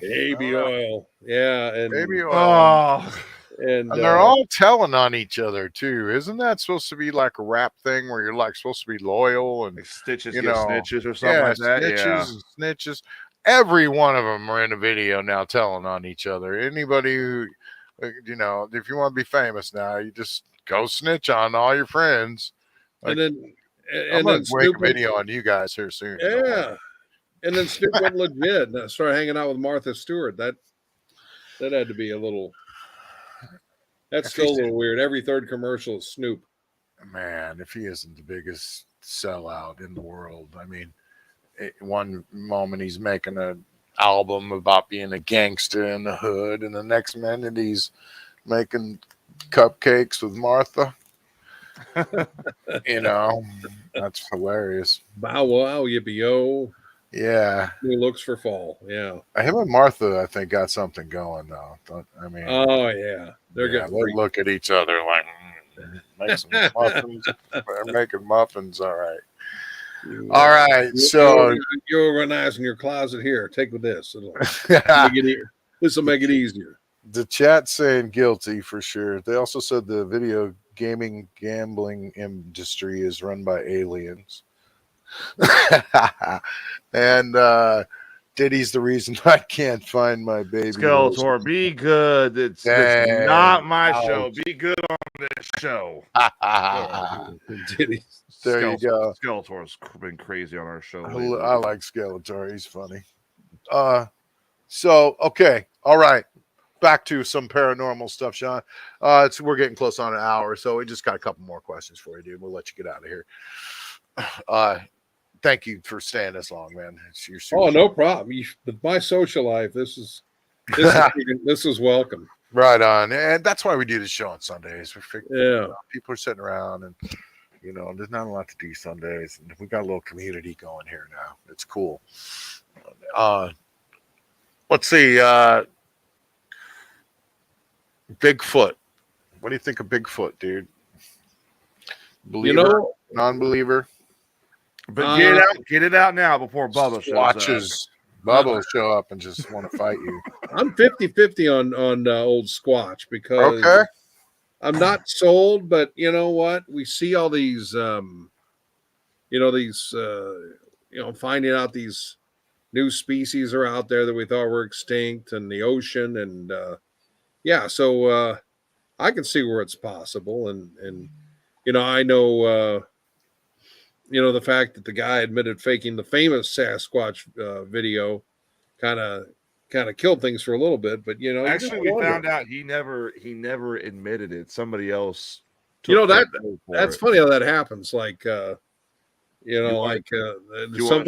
baby oil, and baby oil. Oh, and they're all telling on each other too. Isn't that supposed to be like a rap thing where you're like supposed to be loyal and like stitches, snitches or something like that? Snitches and snitches. Every one of them are in a video now telling on each other. Anybody who, if you want to be famous now, you just go snitch on all your friends. Like, I'm going to make a video on you guys here soon. Yeah. And then Snoop went legit and started hanging out with Martha Stewart. That had to be a little. That's still a little weird. Every third commercial is Snoop. Man, if he isn't the biggest sellout in the world, I mean, one moment he's making an album about being a gangster in the hood, and the next minute he's making cupcakes with Martha. You know, that's hilarious. Bow wow, yippee yo. Yeah. Who looks for fall? Yeah. Him and Martha, I think, got something going though. I mean, Oh yeah, they're yeah, getting they freaky. look at each other like, make some muffins. They're making muffins. All right. All right. So, you organize in your closet here. Take with this. This will make it easier. the chat saying guilty for sure. They also said the video gaming gambling industry is run by aliens. And Diddy's the reason I can't find my baby. Skeletor, be good. It's not my show. Be good on this show. Diddy. There you go. Skeletor's been crazy on our show. I like Skeletor. He's funny. So okay, all right. Back to some paranormal stuff, Sean. We're getting close on an hour, so we just got a couple more questions for you, dude. We'll let you get out of here. Thank you for staying this long, man. No problem. With my social life, this is welcome. Right on, and that's why we do this show on Sundays. Yeah, people are sitting around, and there's not a lot to do Sundays, and we got a little community going here now. It's cool. Let's see. Bigfoot. What do you think of Bigfoot, dude? Believer, non-believer? But get it out now before Bubba watches Bubba will show up and just want to fight you. I'm 50-50 on old Squatch because I'm not sold, but you know what? We see all these, finding out these new species are out there that we thought were extinct in the ocean, and so I can see where it's possible, and I know. The fact that the guy admitted faking the famous Sasquatch video kind of killed things for a little bit, but actually we found out he never admitted it. Somebody else. That's funny how that happens. Like something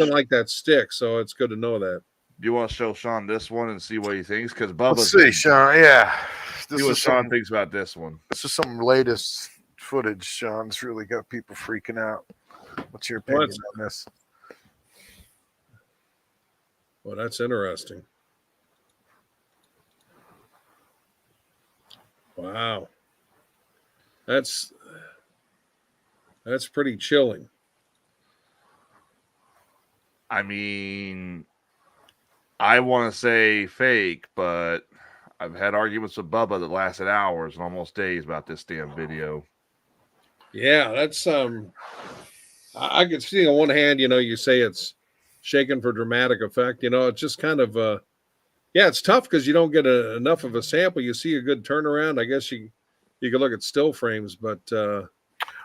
like that sticks. So it's good to know that. Do you want to show Sean this one and see what he thinks? Because Bubba, let's see, Sean. Yeah, see what Sean thinks about this one. This is some latest footage. Sean's really got people freaking out. What's your opinion on this? Well, that's interesting. Wow. That's pretty chilling. I mean, I want to say fake, but I've had arguments with Bubba that lasted hours and almost days about this damn video. Yeah, that's I can see on one hand, you say it's shaken for dramatic effect. It's just kind of it's tough because you don't get enough of a sample. You see a good turnaround. I guess you could look at still frames, but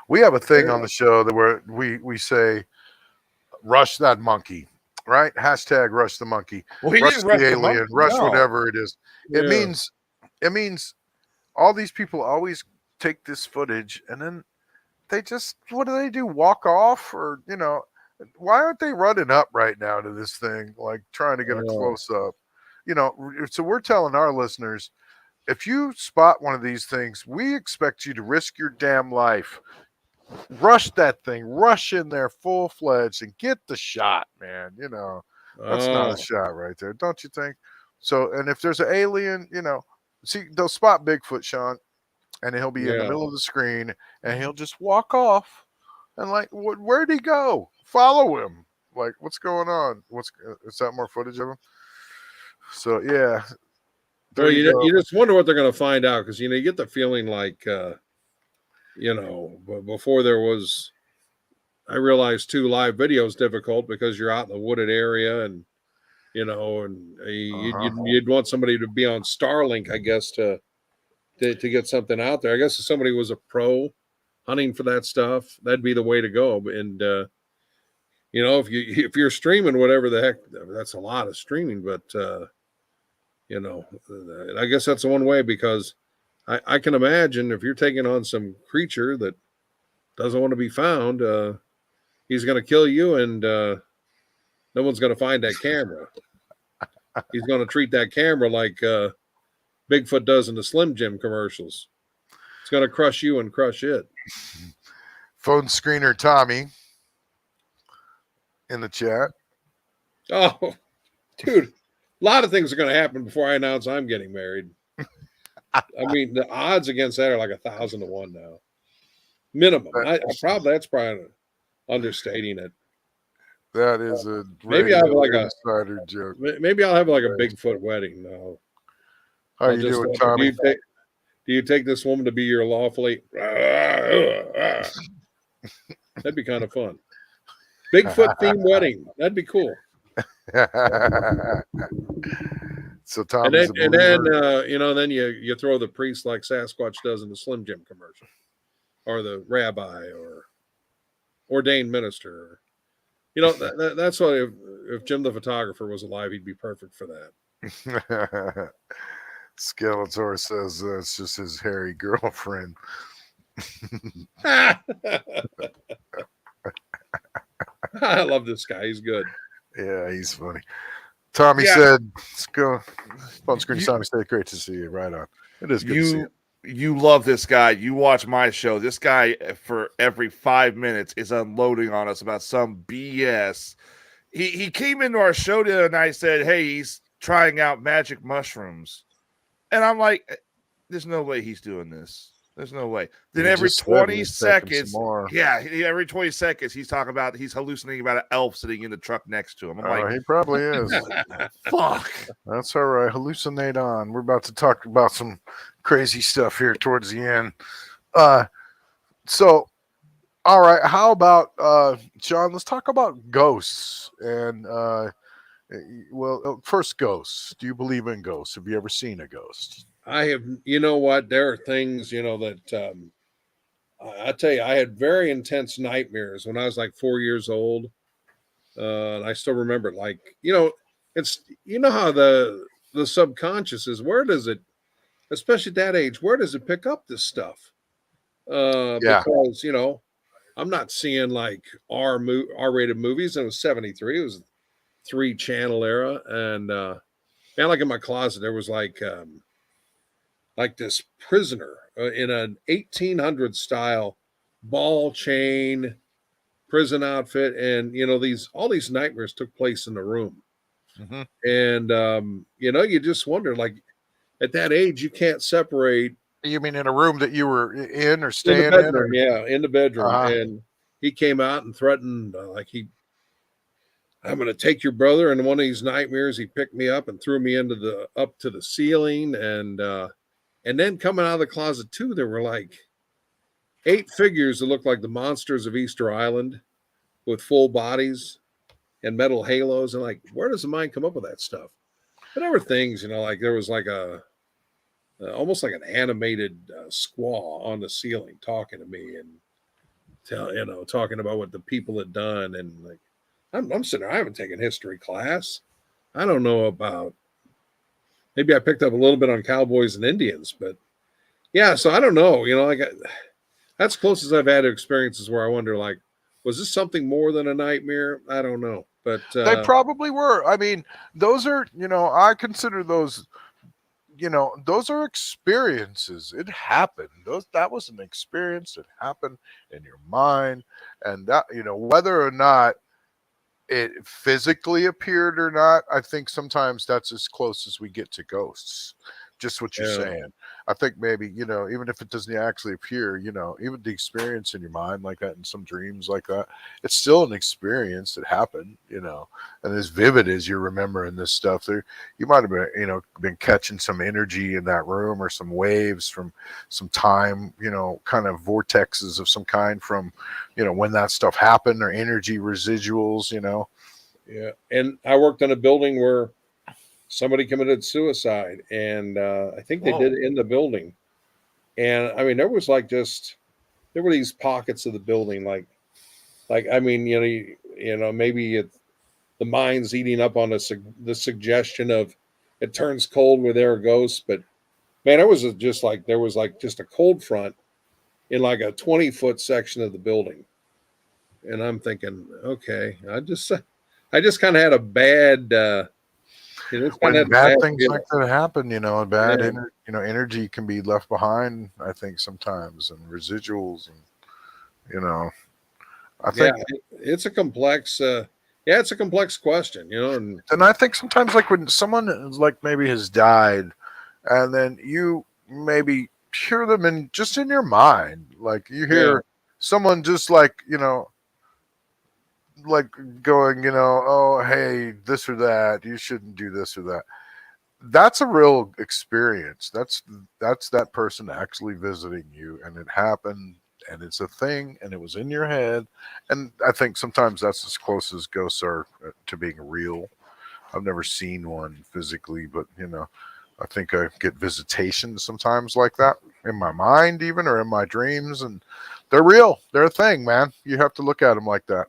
we have a thing on the show that where we say rush that monkey, right? Hashtag rush the monkey. Well, rush the alien, rush whatever it is. Yeah. It means all these people always take this footage and then they just, what do? Walk off? Or, why aren't they running up right now to this thing, like trying to get a close up? So we're telling our listeners, if you spot one of these things, we expect you to risk your damn life. Rush that thing, rush in there full fledged and get the shot, man. That's not a shot right there, don't you think? So, and if there's an alien, see, they'll spot Bigfoot, Sean, and he'll be in the middle of the screen and he'll just walk off and like, where'd he go? Follow him. Like, what's going on? Is that more footage of him? So, yeah. Well, you just wonder what they're going to find out because, you get the feeling like, before there was, I realized too, live video is difficult because you're out in the wooded area and, you'd want somebody to be on Starlink, I guess, to get something out there. I guess if somebody was a pro hunting for that stuff, that'd be the way to go. And, if you're streaming, whatever the heck, that's a lot of streaming, but, I guess that's the one way because I can imagine if you're taking on some creature that doesn't want to be found, he's going to kill you and no one's going to find that camera. He's going to treat that camera like Bigfoot does in the Slim Jim commercials. It's going to crush you and crush it. Phone screener Tommy in the chat. Oh, dude, a lot of things are going to happen before I announce I'm getting married. I mean, the odds against that are like 1,000 to 1 now, minimum. That's probably understating it. That is a maybe I'll have like insider joke. Maybe I'll have like a Bigfoot wedding. No, how you doing, Tommy? Do you take this woman to be your lawfully? That'd be kind of fun. Bigfoot themed wedding. That'd be cool. So Tommy's and then then you throw the priest like Sasquatch does in the Slim Jim commercial, or the rabbi or ordained minister. That's why if Jim the photographer was alive, he'd be perfect for that. Skeletor says it's just his hairy girlfriend. I love this guy. He's good. Yeah, he's funny. Tommy said, "Let's go." Phone screen. Tommy said, "Great to see you." Right on. It is good to see you. You love this guy. You watch my show. This guy, for every 5 minutes, is unloading on us about some BS. He came into our show the other night and said, "Hey, he's trying out magic mushrooms," and I'm like, "There's no way he's doing this. There's no way." Then every 20 seconds, every 20 seconds, he's talking about he's hallucinating about an elf sitting in the truck next to him. I'm like, he probably is. Fuck. That's all right. Hallucinate on. We're about to talk about some crazy stuff here towards the end. So, all right. How about Shawn? Let's talk about ghosts. And first, ghosts. Do you believe in ghosts? Have you ever seen a ghost? I have, there are things, that I tell you, I had very intense nightmares when I was like 4 years old. And I still remember it. Like, it's, how the subconscious is, where does it, especially at that age, where does it pick up this stuff? Because, I'm not seeing like R-rated movies. And it was 73. It was 3-channel era. And, like in my closet, there was like this prisoner in an 1800 style ball chain prison outfit, and all these nightmares took place in the room. Mm-hmm. And you just wonder, like, at that age you can't separate. You mean in a room that you were in or staying in the bedroom? In the bedroom. And he came out and threatened, I'm going to take your brother. And one of these nightmares, he picked me up and threw me up to the ceiling. And then coming out of the closet too, there were like 8 figures that looked like the monsters of Easter Island with full bodies and metal halos. And like, where does the mind come up with that stuff? But there were things, like there was like almost like an animated squaw on the ceiling talking to me and talking about what the people had done. And like, I'm sitting there, I haven't taken history class. I don't know about, maybe I picked up a little bit on cowboys and Indians, but yeah, so I don't know, that's close as I've had to experiences where I wonder, like, was this something more than a nightmare? I don't know, but they probably were. I mean, those are, I consider those, those are experiences. It happened. That was an experience that happened in your mind, and that, whether or not it physically appeared or not, I think sometimes that's as close as we get to ghosts. Just what you're saying. I think maybe, even if it doesn't actually appear, even the experience in your mind like that, in some dreams like that, it's still an experience that happened, and as vivid as you're remembering this stuff there, you might have been, been catching some energy in that room or some waves from some time, kind of vortexes of some kind from, when that stuff happened, or energy residuals, Yeah. And I worked on a building where somebody committed suicide, and I think they did it in the building. And I mean, there was like there were these pockets of the building, I mean, maybe the mind's eating up on the suggestion of it turns cold where there are ghosts. But man, there was just a cold front in like a 20-foot section of the building. And I'm thinking, okay, I just kind of had a bad, when bad things like that happen, and bad energy can be left behind, I think sometimes, and residuals, and You know, I Yeah, think, it's a complex. It's a complex question, and and I think sometimes like when someone is like maybe has died, and then you maybe hear them in just in your mind, like you yeah, hear someone just like like going, oh hey, this or that, you shouldn't do this or that. That's a real experience. That's that person actually visiting you, and it happened, and it's a thing, and it was in your head. And I think sometimes that's as close as ghosts are to being real. I've never seen one physically, but I think I get visitations sometimes like that in my mind, even or in my dreams, and they're real. They're a thing, man. You have to look at them like that.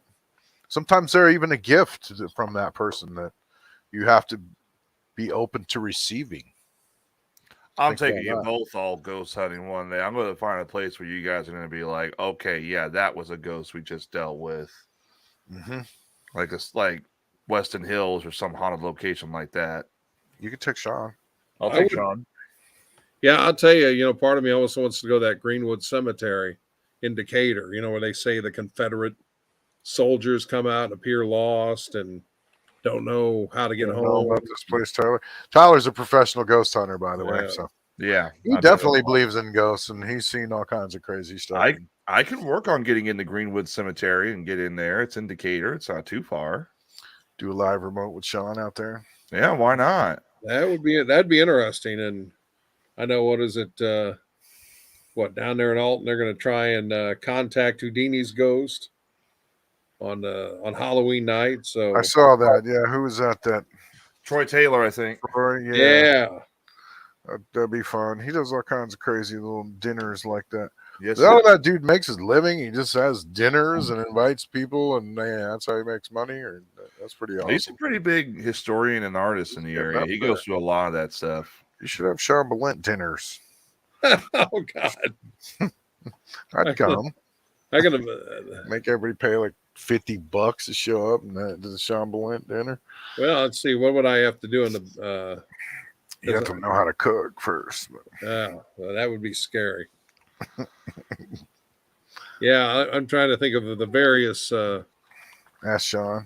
Sometimes they're even a gift from that person that you have to be open to receiving. I'm Think taking about you that. both all ghost hunting one day. I'm going to find a place where you guys are going to be like, okay, yeah, that was a ghost we just dealt with, Hmm. like like Weston Hills or some haunted location like that. You can take Sean. I'll I take would. Sean. Yeah, I'll tell you. Part of me also wants to go to that Greenwood Cemetery in Decatur. Where they say the Confederate soldiers come out and appear lost and don't know how to get Don't know home. about this place, Tyler. Tyler's a professional ghost hunter, by the way, Yeah, so Yeah, he I do. definitely believes in ghosts, and he's seen all kinds of crazy stuff. I can work on getting into Greenwood Cemetery and get in there. It's in Decatur. It's not too far. Do a live remote with Sean out there. Yeah, why not? that'd be interesting. And I know what is it? What down there in Alton? They're going to try and contact Houdini's ghost on Halloween night. I So saw that. Yeah, who was that? That Troy Taylor, I think. Troy? Yeah, yeah, that'd be fun. He does all kinds of crazy little dinners like that. Yes, Is that how that dude makes his living? He just has dinners and invites people, and man, that's how he makes money. Or that's pretty he's a awesome. pretty big historian and artist in He's the getting area. up He there. goes through a lot of that stuff. You should have Shawn Balint dinners. oh God, I'd come. I gotta. Make everybody pay like $50 to show up and to the Shawn Balint dinner. Well, let's see. What would I have to do in the? You have to know how to cook first. Well, that would be scary. Yeah, I'm trying to think of the various Ask Sean.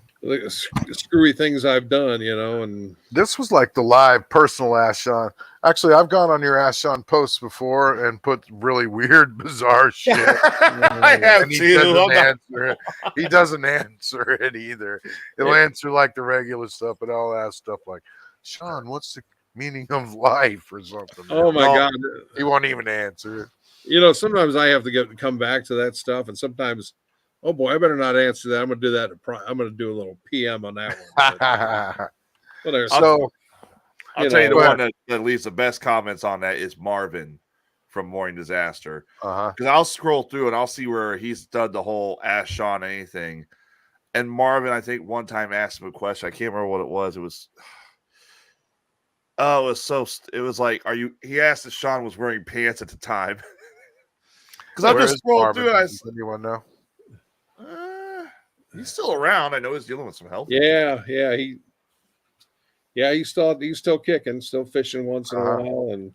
screwy things I've done, and This was like the live personal Ask Sean. Actually, I've gone on your Ask Sean posts before and put really weird, bizarre shit. I have And he too. doesn't answer it. He doesn't answer it either. He'll answer like the regular stuff, but I'll ask stuff like, Sean, what's the meaning of life or something? oh my No. God, He won't even answer it. sometimes I have to come back to that stuff, and sometimes, oh boy, I better not answer that. I'm gonna do that. I'm gonna do a little PM on that one. Well, there's So, I'll tell you the Go one that leaves the best comments on that is Marvin from Morning Disaster. uh-huh. Because I'll scroll through and I'll see where he's done the whole Ask Sean anything. And Marvin, I think one time asked him a question. I can't remember what it was. It was, oh, it was like, he asked if Sean was wearing pants at the time. Because I'm Where just is scrolling Marvin? through and Does anyone know? he's still around. I know he's dealing with some health. yeah, he's still kicking, still fishing once in a Uh-huh. while, and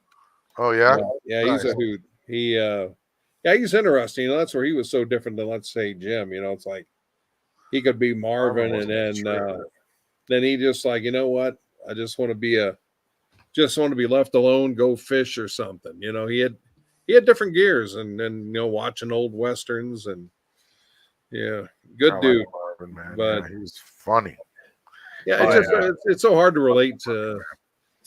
Oh, yeah? yeah, he's Nice. a hoot. Yeah, he's interesting. That's where he was so different than, let's say, Jim. It's like he could be Marvin, and then he just like, what? I just want to be left alone, go fish or something. He had different gears, and then watching old westerns, and yeah, good I dude. like Marvin, man. But Yeah, he was funny. yeah, Oh, it's so hard to relate to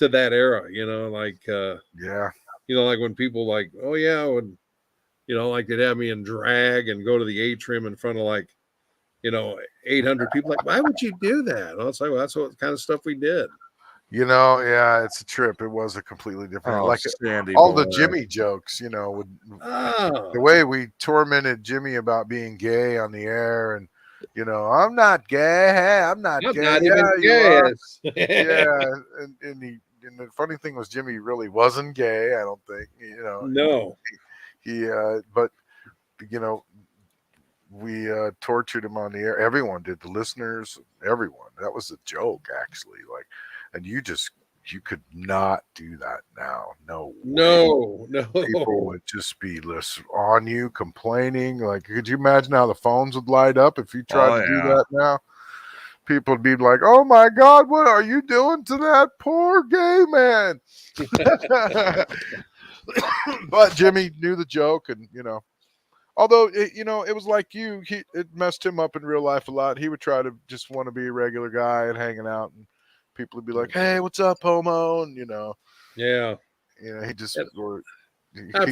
that era. Like Yeah. like when people like, oh yeah, when like they'd have me in drag and go to the atrium in front of like 800 people. Like, why would you do that? Well, it's like, well, that's what kind of stuff we did. Yeah, it's a trip. It was a completely different, Oh, like Sandy all the boy. Jimmy jokes, Oh, the way we tormented Jimmy about being gay on the air, and I'm not gay. Hey, I'm not I'm gay. not Yeah, even you are. gay. Yeah, and the funny thing was Jimmy really wasn't gay. I don't think. No. He but you know we tortured him on the air. Everyone did, the listeners, everyone. That was a joke, actually. Like, and you just You could not do that now. No way. No. People would just be on you, complaining. Like, could you imagine how the phones would light up if you tried to do that now? People would be like, "Oh my God, what are you doing to that poor gay man?" But Jimmy knew the joke, and although it was like it messed him up in real life a lot. He would try to just want to be a regular guy and hanging out, and people would be like, "Hey, what's up, homo?" And Yeah. he just. I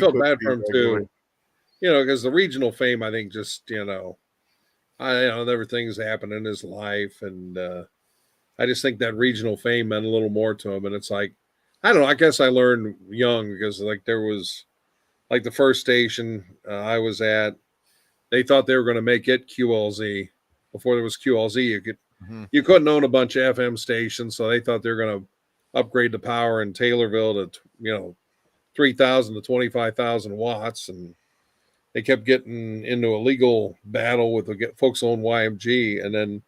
felt bad for him too. Because the regional fame, I think, just everything's happened in his life, and I just think that regional fame meant a little more to him. And it's like, I don't know. I guess I learned young because there was the first station I was at, they thought they were going to make it QLZ before there was QLZ. You couldn't own a bunch of FM stations, so they thought they were going to upgrade the power in Taylorville to 3,000 to 25,000 watts, and they kept getting into a legal battle with the folks on YMG, and then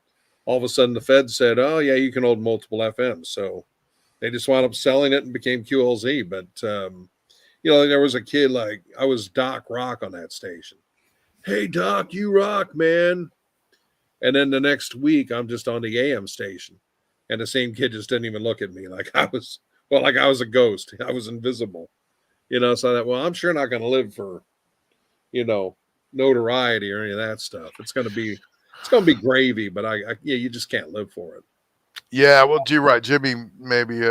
all of a sudden the Fed said, "Oh yeah, you can own multiple FMs." So they just wound up selling it and became QLZ. But there was a kid, like, I was Doc Rock on that station. "Hey Doc, you rock, man." And then the next week I'm just on the AM station, and the same kid just didn't even look at me like I was a ghost. I was invisible. So I thought, well, I'm sure not going to live for notoriety or any of that stuff. It's going to be gravy, but you just can't live for it. Yeah, well, you're right. Jimmy maybe he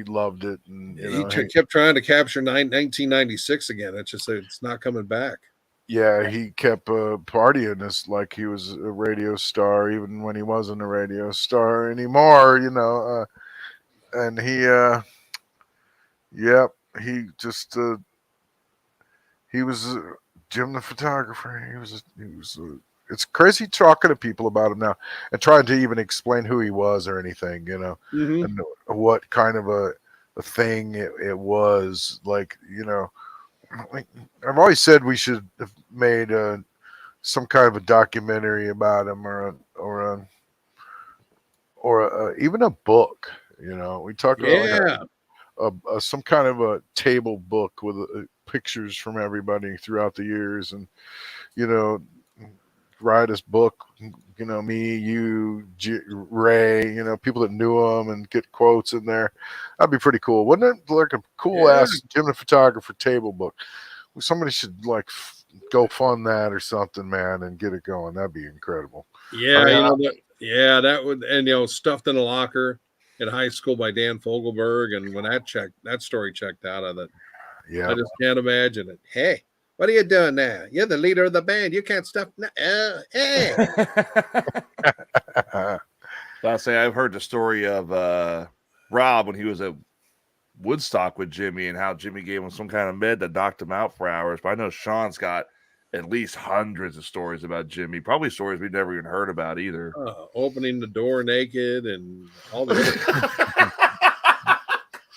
loved it, and he kept trying to capture 1996 again. It's not coming back. Yeah, he kept partying as like he was a radio star, even when he wasn't a radio star anymore. And he just he was Jim the photographer. He was. It's crazy talking to people about him now and trying to even explain who he was or anything, and what kind of a thing it was. Like, I've always said we should have made some kind of a documentary about him, or even a book. We talked about some kind of a table book with pictures from everybody throughout the years, and write his book. Me, you, Ray, people that knew him, and get quotes in there. That'd be pretty cool, wouldn't it? Like a cool ass Jim the Photographer table book. Somebody should go fund that or something, man, and get it going. That'd be incredible. Yeah, that would, and Stuffed in a Locker in high school by Dan Fogelberg, and when that story checked out of it, I just can't imagine it. Hey, what are you doing now? You're the leader of the band. You can't stuff. Hey. I'll say I've heard the story of Rob when he was at Woodstock with Jimmy, and how Jimmy gave him some kind of med that knocked him out for hours. But I know Shawn's got at least hundreds of stories about Jimmy, probably stories we've never even heard about either. Opening the door naked and all the other.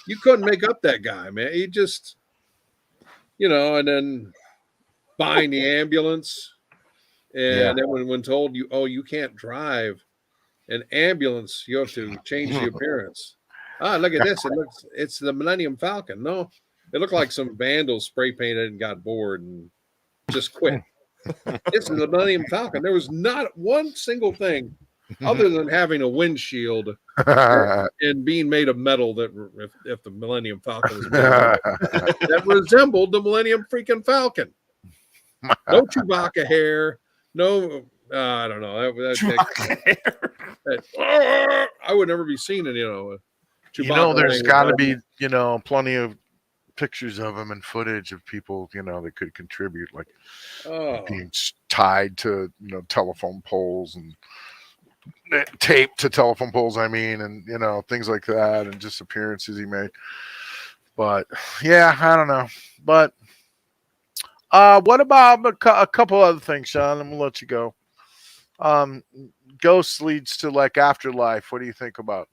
You couldn't make up that guy, man. He just, and then buying the ambulance, and then when told you can't drive an ambulance, you have to change the appearance. Look at this. It's the Millennium Falcon. No, it looked like some vandals spray painted and got bored and just quit. This is the Millennium Falcon. There was not one single thing other than having a windshield and being made of metal that if the Millennium Falcon was made that resembled the Millennium freaking Falcon. No Chewbacca hair. No, I don't know. I would never be seen in Chewbacca. There's got to be plenty of pictures of him and footage of people that could contribute, like being tied to telephone poles and taped to telephone poles. I mean, and things like that, and just appearances he made. But yeah, I don't know. But what about a couple other things, Sean? I'm gonna let you go. Ghosts leads to like afterlife. What do you think about?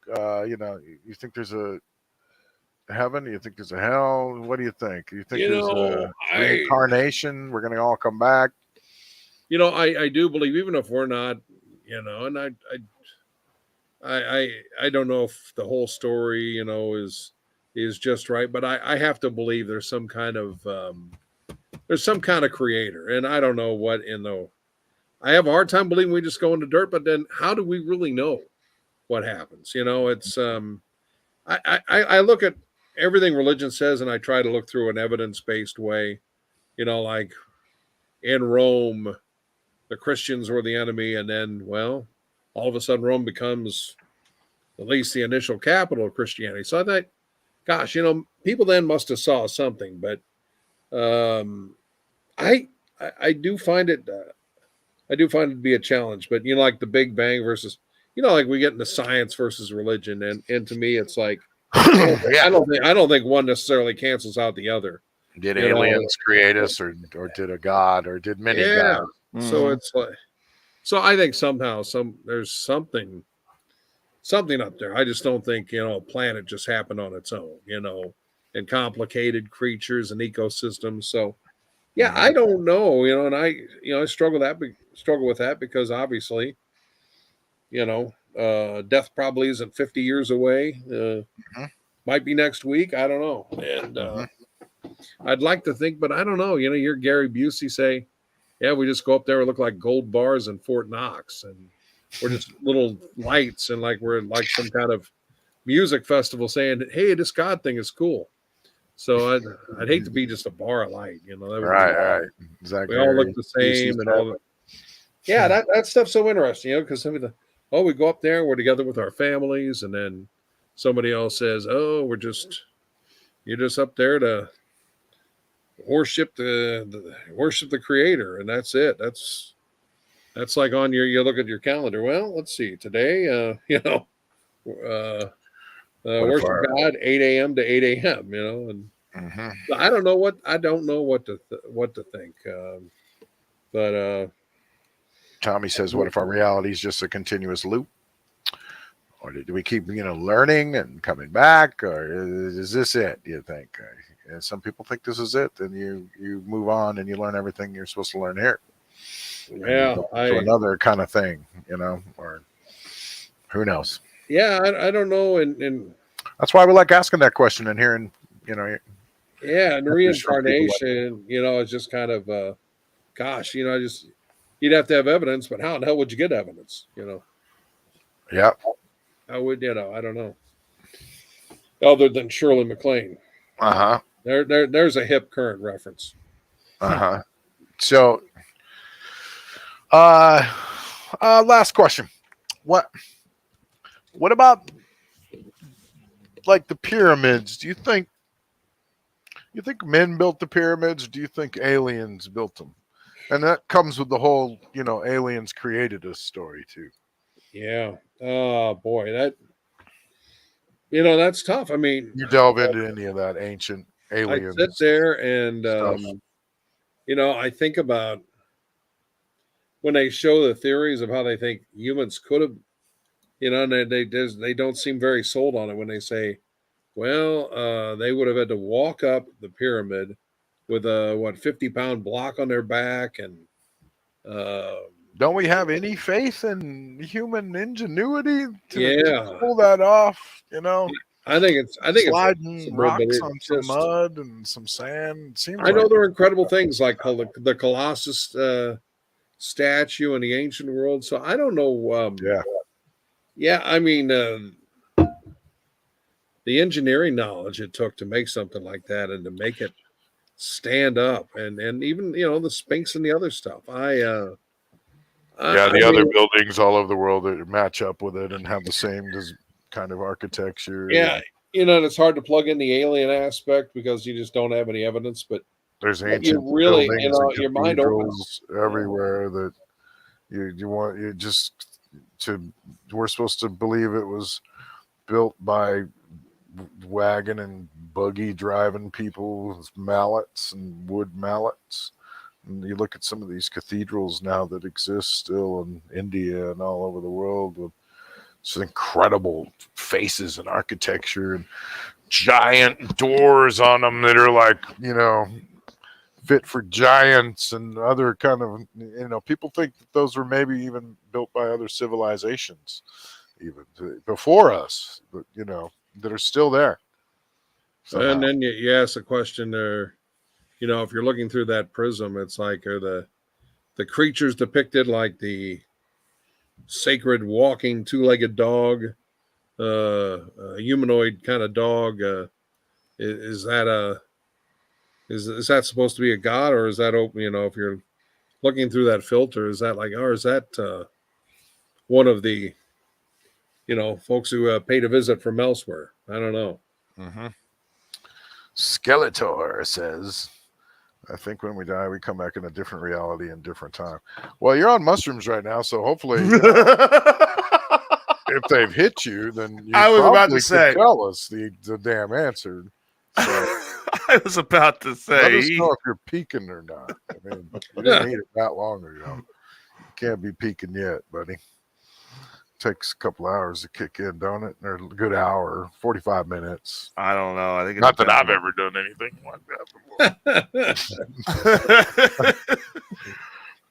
You think there's a heaven? Do you think there's a hell? What do you think? Do you think there's a reincarnation? We're gonna all come back. I do believe, even if we're not, and I don't know if the whole story, is just right, but I have to believe there's some kind of creator, and I don't know what in the. I have a hard time believing we just go into dirt, but then how do we really know what happens? It's I look at everything religion says, and I try to look through an evidence based way. Like in Rome, the Christians were the enemy, and then, well, all of a sudden Rome becomes at least the initial capital of Christianity. So I thought, gosh, people then must have saw something, but um, I, I do find it to be a challenge. But like the Big Bang versus, like we get into science versus religion, and to me, it's like Yeah. I don't think one necessarily cancels out the other. Did aliens create us, or did a god, or did many gods? So it's like, so I think somehow there's something up there. I just don't think a planet just happened on its own. And complicated creatures and ecosystems. So yeah, I don't know. And I struggle with that because obviously, death probably isn't 50 years away. Might be next week. I don't know. And I'd like to think, but I don't know. You're Gary Busey say, yeah, we just go up there and look like gold bars in Fort Knox, and we're just little lights, and like we're like some kind of music festival saying, hey, this God thing is cool. So I'd hate to be just a bar of light, that would right. Exactly. We all look the same and all that. Yeah, that stuff's so interesting, because we go up there, we're together with our families, and then somebody else says, oh, you're just up there to worship the creator, and that's it. That's like on you look at your calendar. Well, let's see, today, worship God 8 a.m. to 8 a.m. And I don't know what to think. But Tommy says, what if our reality is just a continuous loop? Or do we keep, learning and coming back? Or is this it, do you think? And some people think this is it. Then you move on and you learn everything you're supposed to learn here. Yeah. To another kind of thing, or who knows? Yeah, I don't know. And that's why we like asking that question and hearing, yeah, and reincarnation, is just kind of, gosh, you'd have to have evidence, but how the hell would you get evidence? Yeah. How would, I don't know. Other than Shirley MacLaine. There's a hip current reference. So, last question. What about like the pyramids? Do you think men built the pyramids? Or do you think aliens built them? And that comes with the whole, aliens created us story too. Yeah. Oh boy, that's tough. I mean, you delve into any of that ancient aliens. I sit there and I think about when they show the theories of how they think humans could have, and they don't seem very sold on it when they say, well, they would have had to walk up the pyramid with a 50-pound block on their back, and don't we have any faith in human ingenuity to pull that off? I think it's sliding rocks on some mud and some sand. I know there are incredible things like the Colossus statue in the ancient world. So I don't know. Yeah. I mean, the engineering knowledge it took to make something like that and to make it stand up, and even the Sphinx and the other stuff. The other buildings all over the world that match up with it and have the same kind of architecture. Yeah, and it's hard to plug in the alien aspect because you just don't have any evidence. But there's ancient buildings your mind opens everywhere that we're supposed to believe it was built by wagon and buggy driving people with mallets and wood mallets. And you look at some of these cathedrals now that exist still in India and all over the world with some incredible faces and architecture and giant doors on them that are like, fit for giants and other kind of, people think that those were maybe even built by other civilizations. even before us, but that are still there. Somehow. And then you ask the question there, if you're looking through that prism, it's like, are the creatures depicted like the sacred walking two-legged dog, a humanoid kind of dog? Is that is that supposed to be a god, or is that open? If you're looking through that filter, is that like, or is that one of the folks who paid a visit from elsewhere? I don't know. Mm-hmm. Skeletor says, I think when we die, we come back in a different reality and different time. Well, you're on mushrooms right now, so hopefully, if they've hit you, then you I was probably about to say, tell us the damn answer. So, I was about to say, let us know if you're peeking or not. I mean, you didn't eat it that long ago. You can't be peeking yet, buddy. Takes a couple hours to kick in, don't it? Or a good hour, 45 minutes. I don't know. I think not that I've ever done anything like that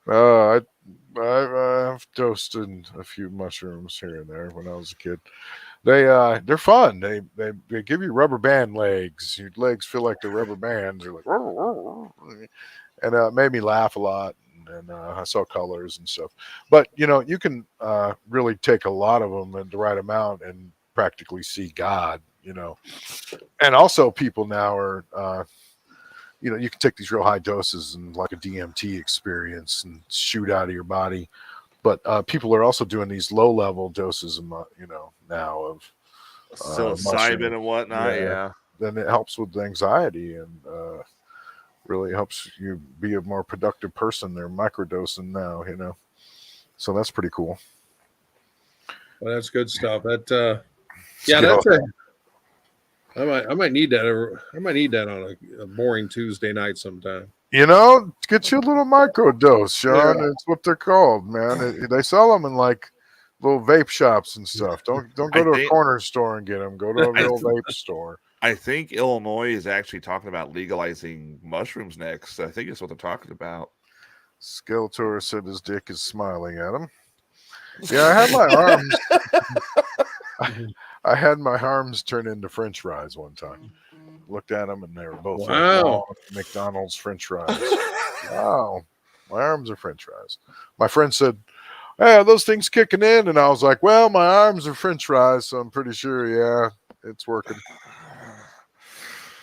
before. I've toasted a few mushrooms here and there when I was a kid. They're fun. They give you rubber band legs. Your legs feel like the rubber bands. They're like, and it made me laugh a lot. And I saw colors and stuff. But you can really take a lot of them in the right amount and practically see God. And also people now are you can take these real high doses and like a DMT experience and shoot out of your body. But people are also doing these low level doses now of psilocybin and whatnot. Yeah. Then it helps with anxiety and really helps you be a more productive person. They're microdosing now, so that's pretty cool. Well, that's good stuff. That that's I might need that. I might need that on a boring Tuesday night sometime. Get you a little microdose, Sean. Yeah. It's what they're called, man. They sell them in like little vape shops and stuff. Don't go to a corner store and get them. Go to a real vape store. I think Illinois is actually talking about legalizing mushrooms next. I think it's what they're talking about. Skeletor said his dick is smiling at him. Yeah, I had my arms. I had my arms turn into French fries one time. Looked at them and they were both like long McDonald's French fries. Wow, my arms are French fries. My friend said, "Hey, are those things kicking in?" And I was like, "Well, my arms are French fries, so I'm pretty sure, yeah, it's working."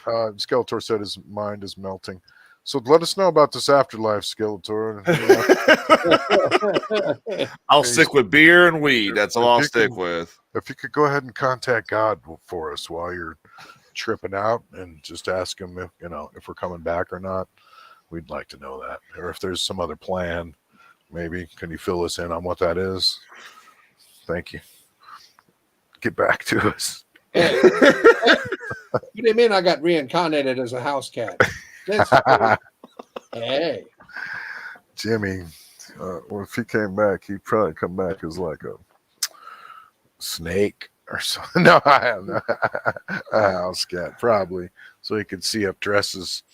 Skeletor said his mind is melting. So let us know about this afterlife, Skeletor. I'll stick with beer and weed. That's all I'll stick with. If you could go ahead and contact God for us while you're tripping out and just ask him if we're coming back or not, we'd like to know that. Or if there's some other plan, maybe. Can you fill us in on what that is? Thank you. Get back to us. Hey, what do you mean I got reincarnated as a house cat? Hey, Jimmy, well, if he came back, he'd probably come back as like a snake or something. No, I have no, a house cat, probably, so he could see up dresses.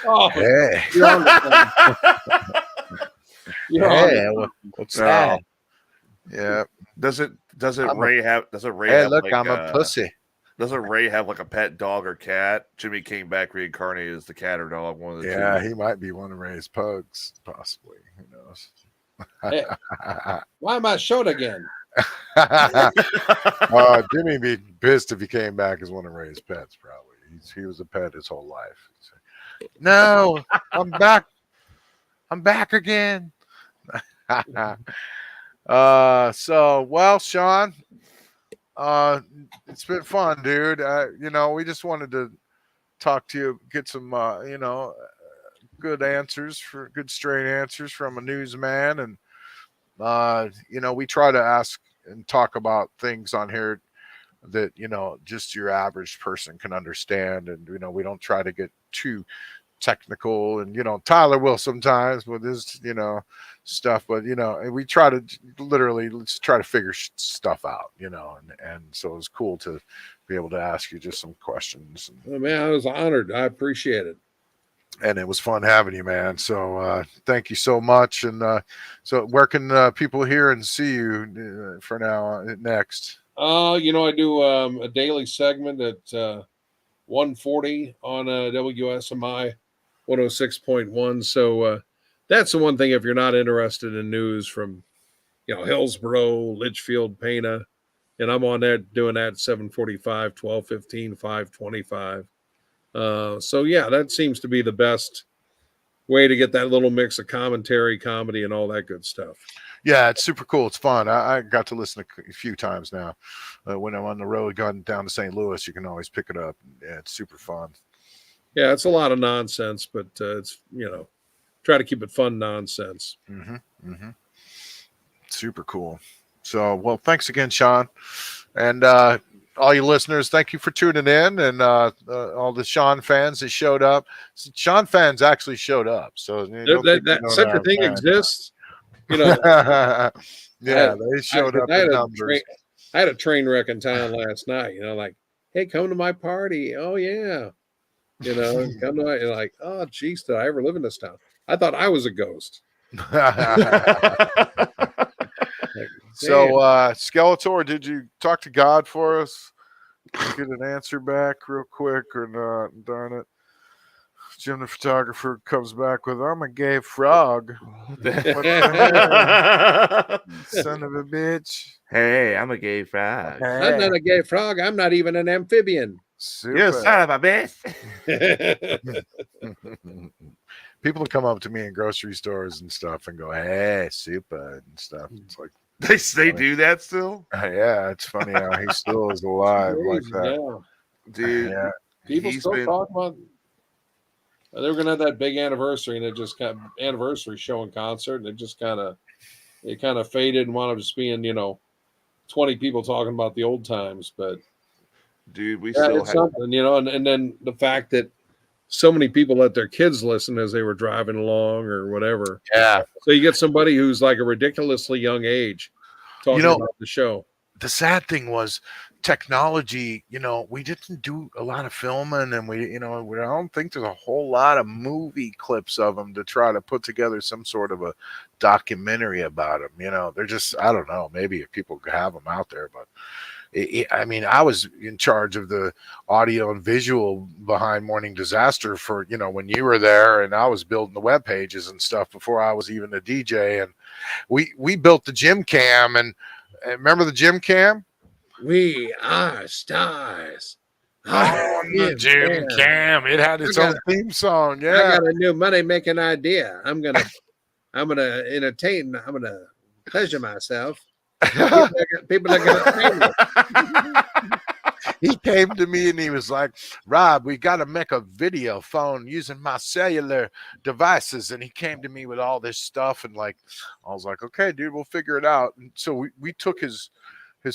oh, Hey, What's that? yeah. Doesn't Ray have Hey, look, like, I'm a pussy. Doesn't Ray have like a pet dog or cat? Jimmy came back reincarnated as the cat or dog, one of the two. He might be one of Ray's pugs, possibly. Who knows? Hey, why am I short again? Jimmy'd be pissed if he came back as one of Ray's pets. Probably he was a pet his whole life. No, I'm back. I'm back again. Well, Sean, it's been fun, dude. We just wanted to talk to you, get some, good straight answers from a newsman. And, we try to ask and talk about things on here that, just your average person can understand. And, we don't try to get too technical, and Tyler will sometimes with his stuff, but we try to let's try to figure stuff out, and so it's cool to be able to ask you just some questions. Oh, man, I was honored. I appreciate it. And it was fun having you, man. So thank you so much. And so where can people hear and see you for now next? I do a daily segment at 1:40 on WSMI 106.1. So that's the one thing. If you're not interested in news from Hillsboro, Litchfield, Pana, and I'm on that doing that 7:45, 12:15, 5:25. So yeah, that seems to be the best way to get that little mix of commentary, comedy, and all that good stuff. Yeah, it's super cool. It's fun. I got to listen a few times now. When I'm on the road going down to St. Louis, you can always pick it up. Yeah, it's super fun. Yeah, it's a lot of nonsense, but it's try to keep it fun nonsense. Mm-hmm. Mm-hmm. Super cool. So, well, thanks again, Shawn, and all you listeners. Thank you for tuning in, and all the Shawn fans that showed up. Shawn fans actually showed up, so Such a thing exists. Yeah, they showed up in numbers. I had a train wreck in town last night. Like, hey, come to my party. Oh yeah, come to my. Like, oh geez, did I ever live in this town? I thought I was a ghost. So, Skeletor, did you talk to God for us? Get an answer back real quick or not? Darn it. Jim the photographer comes back with, I'm a gay frog. What the hell? Son of a bitch. Hey, I'm a gay frog. Hey. I'm not a gay frog. I'm not even an amphibian. Super. You son of a bitch. People come up to me in grocery stores and stuff and go, hey, super, and stuff. It's like, they do that still? Yeah, it's funny how he still is alive like that. Yeah. Dude, yeah. People still talk about. They were gonna have that big anniversary, and it just got anniversary show and concert, and it just kind of faded and wound up just being 20 people talking about the old times. But dude, we yeah, still it's have something, and then the fact that so many people let their kids listen as they were driving along or whatever. Yeah. So you get somebody who's like a ridiculously young age talking about the show. The sad thing was technology, we didn't do a lot of filming, and I don't think there's a whole lot of movie clips of them to try to put together some sort of a documentary about them. They're just, I don't know, maybe if people have them out there, but I was in charge of the audio and visual behind Morning Disaster for, when you were there, and I was building the web pages and stuff before I was even a DJ. And we built the gym cam, and remember the gym cam? We are stars. On the gym cam. It had its own theme song. Yeah. I got a new money making idea. I'm gonna entertain. I'm gonna pleasure myself. People are gonna pay me. He came to me and he was like, Rob, we got to make a video phone using my cellular devices. And he came to me with all this stuff. And I was like, okay, dude, we'll figure it out. And so we took his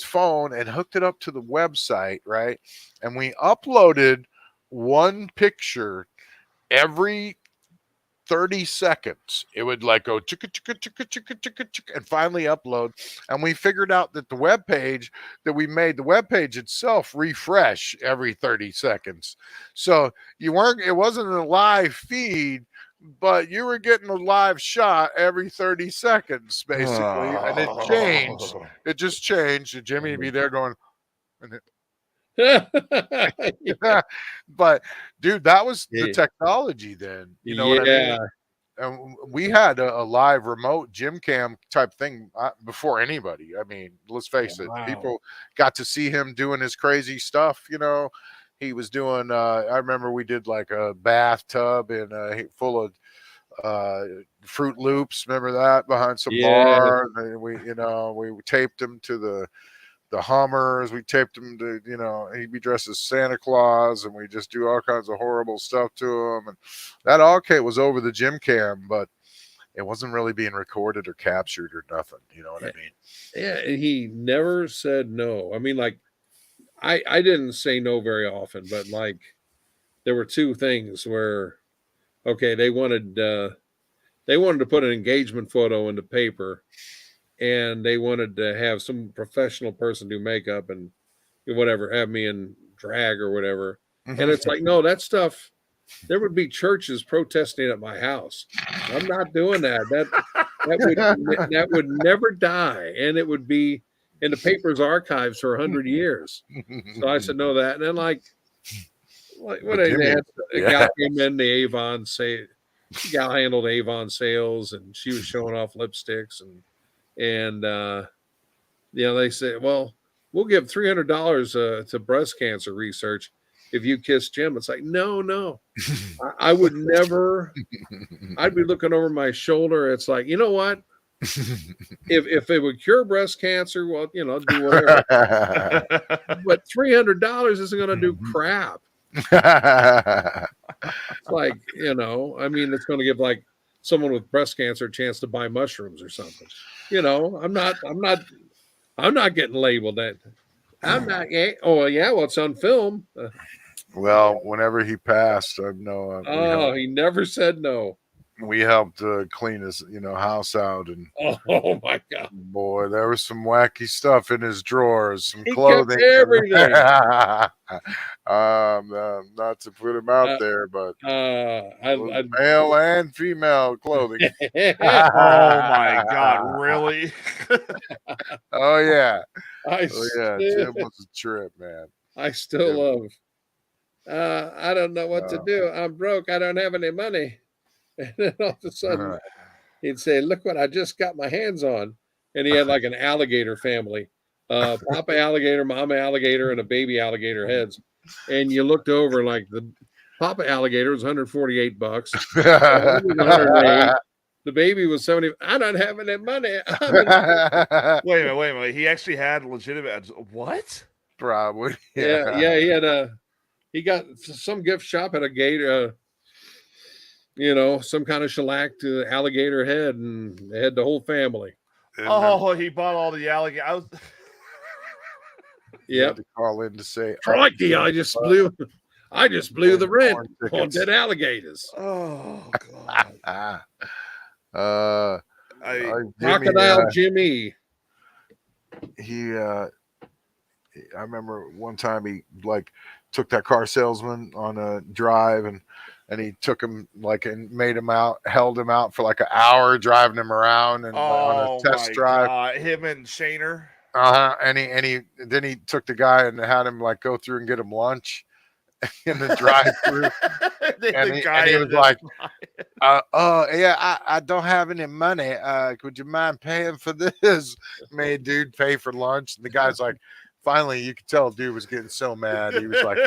phone and hooked it up to the website, right? And we uploaded one picture every 30 seconds. It would go chicka, chicka, chicka, chicka, chicka, chicka, and finally upload. And we figured out that the web page that we made, the web page itself, refresh every 30 seconds. So it wasn't a live feed, but you were getting a live shot every 30 seconds, basically. And it changed. It just changed. And Jimmy would be there going, yeah. But dude, that was the technology then. You know what I mean? And we had a live remote gym cam type thing before anybody. I mean, let's face it, people got to see him doing his crazy stuff. He was doing. I remember we did a bathtub and full of Fruit Loops. Remember that behind some bars? And we taped him to the Hummers. We taped him to, he'd be dressed as Santa Claus, and we just do all kinds of horrible stuff to him. And that all was over the gym cam, but it wasn't really being recorded or captured or nothing. You know what I mean? Yeah. He never said no. I mean, I didn't say no very often, but there were two things where, okay, they wanted to put an engagement photo in the paper, and they wanted to have some professional person do makeup and whatever, have me in drag or whatever. And it's no, that stuff, there would be churches protesting at my house. I'm not doing that. That would never die, and it would be in the paper's archives for 100 years. So I said no to that, and then like what they had a gal came in the Avon say. The gal handled Avon sales, and she was showing off lipsticks, and they said, well, we'll give $300 to breast cancer research if you kiss Jim. It's like, no, I would never. I'd be looking over my shoulder. It's like, you know what? If it would cure breast cancer, well, do whatever. But $300 isn't going to do crap. It's like, I mean, it's going to give like someone with breast cancer a chance to buy mushrooms or something. I'm not getting labeled that. I'm not. Oh yeah, well, it's on film. Well, whenever he passed, I know. He never said no. We helped clean his, house out, and oh my god, boy, there was some wacky stuff in his drawers, some he clothing, everything. Not to put him out there, but male and female clothing. Oh my god, really? Oh yeah, Jim was a trip, man. I still love. I don't know what to do. I'm broke. I don't have any money. And then all of a sudden, he'd say, look what I just got my hands on. And he had like an alligator family, Papa alligator, Mama alligator, and a baby alligator heads. And you looked over like the Papa alligator was $148. $108. The baby was $70. I don't have any money. Wait a minute. He actually had legitimate. What? Probably. Yeah. He got some gift shop at a gator. Some kind of shellacked alligator head, and they had the whole family. He bought all the alligator. Yep. To call in to say, crikey, I just blew the rent on dead alligators. Oh God. Crocodile Jimmy. I remember one time he took that car salesman on a drive, and he took him and held him out for like an hour, driving him around and on a test drive. God. Him and Shaner. And he took the guy and had him go through and get him lunch in the drive-through. and he was like, I don't have any money. Would you mind paying for this? Made dude pay for lunch, and the guy's like. Finally, you could tell dude was getting so mad. He was like,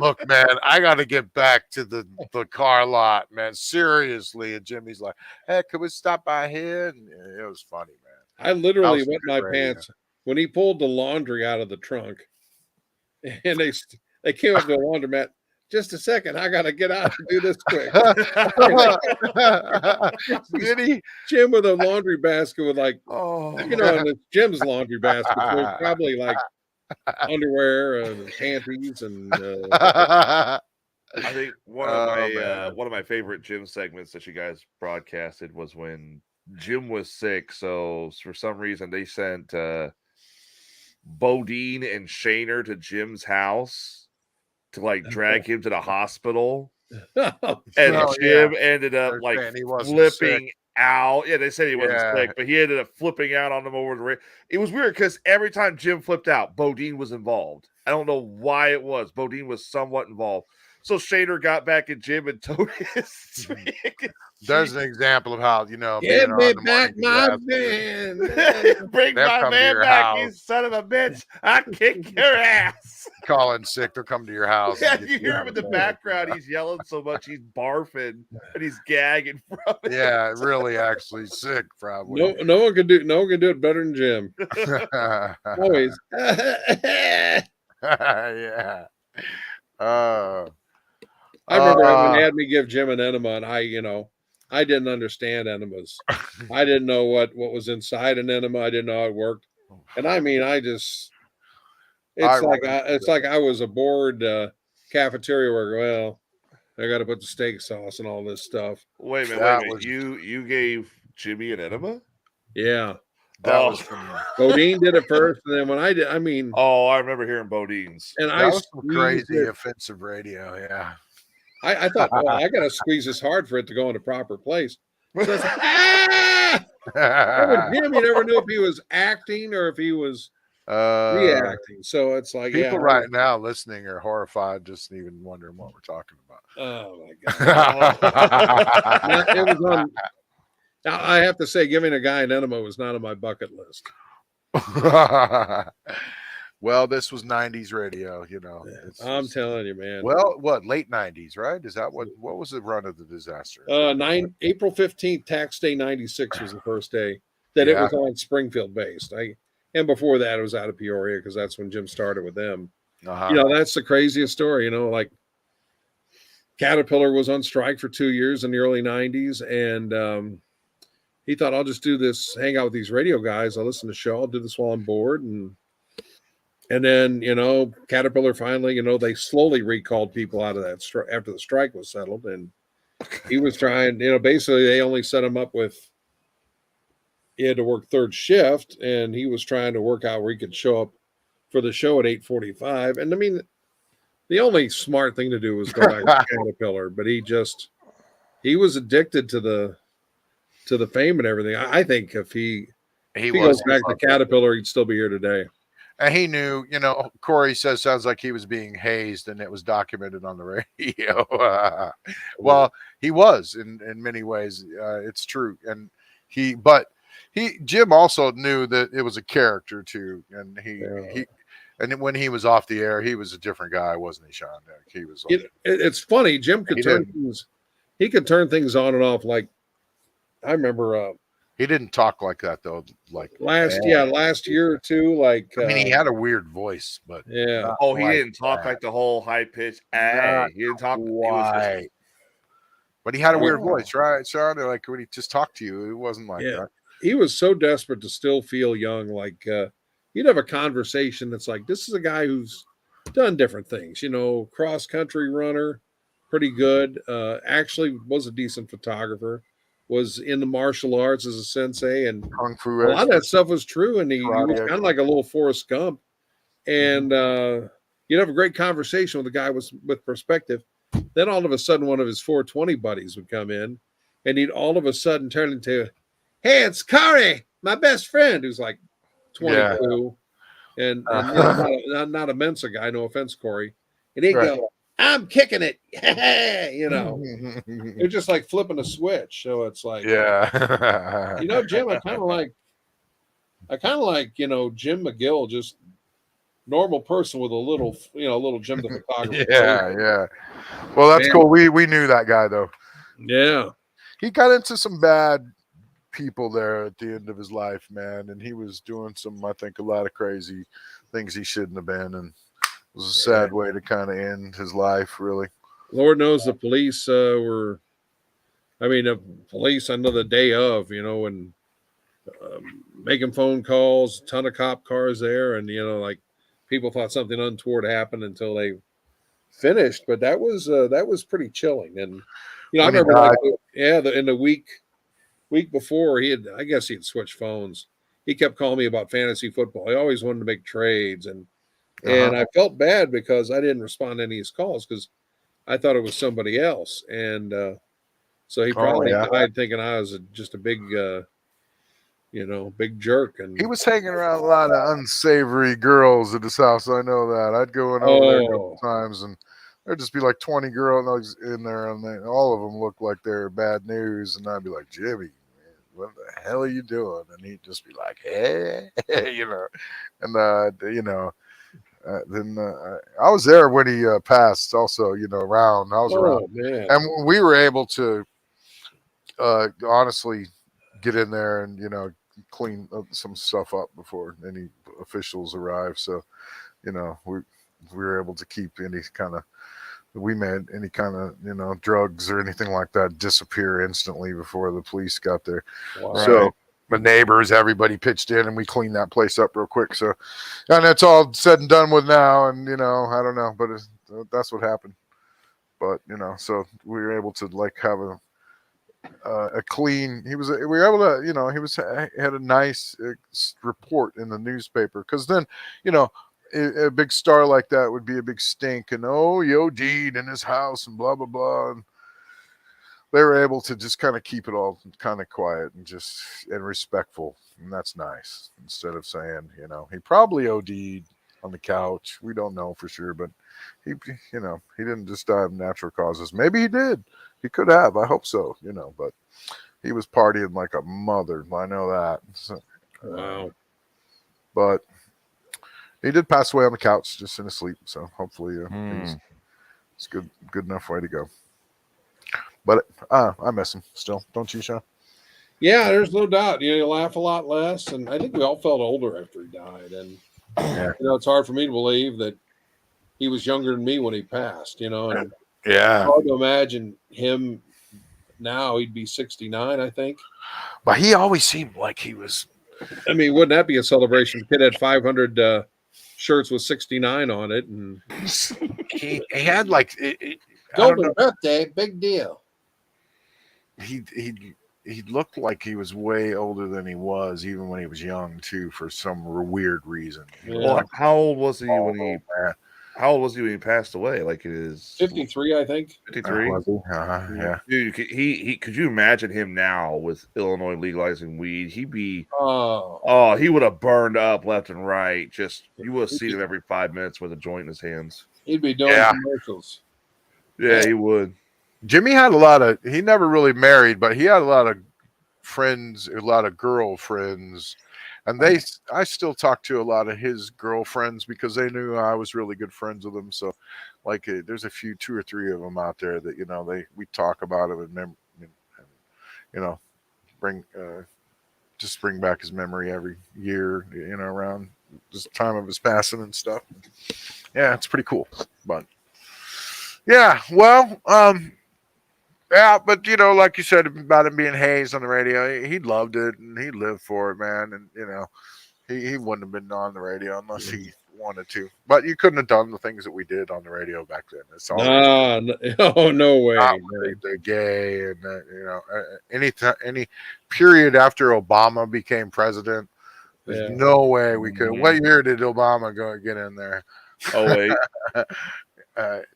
look, man, I got to get back to the car lot, man. Seriously. And Jimmy's like, hey, could we stop by here? And it was funny, man. I literally wet my pants when he pulled the laundry out of the trunk. And they came up to the laundromat. Just a second, I got to get out and do this quick. Did he? Jim with a laundry basket with and it's Jim's laundry basket. So it's probably underwear and panties and I think one of my favorite Jim segments that you guys broadcasted was when Jim was sick. So for some reason they sent Bodine and Shaner to Jim's house to drag him to the hospital. And Jim ended up flipping out. Yeah, they said he wasn't sick, but he ended up flipping out on them over the ring. It was weird because every time Jim flipped out, Bodine was involved. I don't know why it was. Bodine was somewhat involved. So Shader got back at Jim and towed his There's an example of how, give me back my man. Bring my man back, you son of a bitch. I kick your ass. Calling sick, they'll come to your house. Yeah, you hear him in the background. He's yelling so much, he's barfing and he's gagging from it. Yeah, really actually sick, probably. No one can do it better than Jim. Always. Yeah. I remember when they had me give Jim an enema, and I didn't understand enemas. I didn't know what was inside an enema. I didn't know how it worked. And I mean, it's like I was a bored cafeteria worker. Well, I got to put the steak sauce and all this stuff. Wait a minute. You gave Jimmy an enema? Yeah. That was Bodine did it first, and then when I did, I mean, I remember hearing Bodine's. And that was some crazy offensive radio, yeah. I thought, well, I got to squeeze this hard for it to go in the proper place. So it's like, ah! With him, you never knew if he was acting or if he was reacting. So it's like, People right now listening are horrified, just even wondering what we're talking about. Oh my god! It was on. Now, I have to say, giving a guy an enema was not on my bucket list. Well, this was 90s radio, you know. I'm telling you, man. Well, what, late 90s, right? Is that what was the run of the disaster? April 15th, tax day 96 was the first day that it was on Springfield based. And before that, it was out of Peoria because that's when Jim started with them. You know, that's the craziest story, you know, like Caterpillar was on strike for 2 years in the early 90s. And he thought, I'll just do this, hang out with these radio guys. I'll listen to the show. I'll do this while I'm bored. And then, you know, Caterpillar finally, you know, they slowly recalled people out of that after the strike was settled. And he was trying, you know, basically they only set him up with, he had to work third shift, and he was trying to work out where he could show up for the show at 8:45. And I mean, the only smart thing to do was go back to Caterpillar, but he was addicted to the fame and everything. I think if he goes back to Caterpillar, he'd still be here today. And he knew, you know, Corey says, sounds like he was being hazed, and it was documented on the radio. Well, he was in many ways. It's true. And Jim also knew that it was a character too. And and when he was off the air, he was a different guy, wasn't he, Shawn? He was. It's funny. Jim could he could turn things on and off. Like I remember, he didn't talk like that though. Like last year or two. Like I mean, he had a weird voice, but he didn't talk like the whole high pitch. He didn't talk. Why? But he had a weird voice, right, Shawn? Like when he just talked to you, it wasn't like that. He was so desperate to still feel young. Like you'd have a conversation that's like, this is a guy who's done different things. You know, cross country runner, pretty good. Actually, was a decent photographer. Was in the martial arts as a sensei, and Kung Fu. A lot of that stuff was true, and he was kind of like a little Forrest Gump. And you'd have a great conversation with a guy with perspective. Then all of a sudden, one of his 420 buddies would come in, and he'd all of a sudden turn into, "Hey, it's Corey, my best friend," who's like 22, and not a Mensa guy. No offense, Corey. And he'd go, "I'm kicking it," you know. It's just like flipping a switch. So it's like, you know, Jim, I kind of like, you know, Jim McGill, just normal person with a little Jim the photographer. Yeah. Well, that's cool. We knew that guy though. Yeah. He got into some bad people there at the end of his life, man, and he was doing I think a lot of crazy things he shouldn't have been, and it was a sad way to kind of end his life, really. Lord knows the police the police, I know the day of, you know, and making phone calls, a ton of cop cars there, and, you know, like people thought something untoward happened until they finished, but that was pretty chilling. And, you know, I remember in the week before I guess he had switched phones. He kept calling me about fantasy football. He always wanted to make trades, and I felt bad because I didn't respond to any of his calls because I thought it was somebody else. And so he probably died thinking I was just a big, big jerk. And he was hanging around a lot of unsavory girls at his house. I know that. I'd go in over there a couple times, and there'd just be like 20 girls in there, and all of them looked like they were bad news. And I'd be like, Jimmy, man, what the hell are you doing? And he'd just be like, hey, you know. And, you know, then I was there when he passed also, you know, around. I was around. Man. And we were able to honestly get in there and, you know, clean some stuff up before any officials arrived. So, you know, we were able to keep any kind of you know, drugs or anything like that disappear instantly before the police got there. Wow. So the neighbors, everybody pitched in, and we cleaned that place up real quick. So, and it's all said and done with now. And, you know, I don't know, but that's what happened. But, you know, so we were able to like have a clean. We were able to, you know, had a nice report in the newspaper, because then, you know, a big star like that would be a big stink, and oh, he OD'd in his house and blah blah blah. And they were able to just kind of keep it all kind of quiet and just and respectful, and that's nice. Instead of saying, he probably OD'd on the couch. We don't know for sure, but he, he didn't just die of natural causes. Maybe he did. He could have. I hope so. But he was partying like a mother. I know that. So, Wow. But he did pass away on the couch, just in his sleep. So hopefully, it's good enough way to go. But I miss him still. Don't you, Shawn? Yeah, there's no doubt. You laugh a lot less, and I think we all felt older after he died. And it's hard for me to believe that he was younger than me when he passed. And Yeah. it's hard to imagine him now. He'd be 69, I think. But he always seemed like he was. I mean, wouldn't that be a celebration? The kid had 500 shirts with 69 on it, and he had like golden birthday, big deal. He looked like he was way older than he was, even when he was young too, for some weird reason. Well, how old was he when he passed away? Like it is 53, I think. 53. Yeah. Dude, he could you imagine him now with Illinois legalizing weed? He'd be he would have burned up left and right. Just you would have seen him every 5 minutes with a joint in his hands. He'd be doing commercials. Yeah, he would. Jimmy had he never really married, but he had a lot of friends, a lot of girlfriends. And I still talk to a lot of his girlfriends because they knew I was really good friends with them. So, like, there's a few, 2 or 3 of them out there that we talk about him and bring back his memory every year, around this time of his passing and stuff. Yeah, it's pretty cool. But yeah, well, yeah, but like you said about him being hazed on the radio, he loved it and he lived for it, man. And he wouldn't have been on the radio unless he wanted to. But you couldn't have done the things that we did on the radio back then. It's all no way. They're gay and any period after Obama became president. There's no way we could. What year did Obama get in there? Oh wait,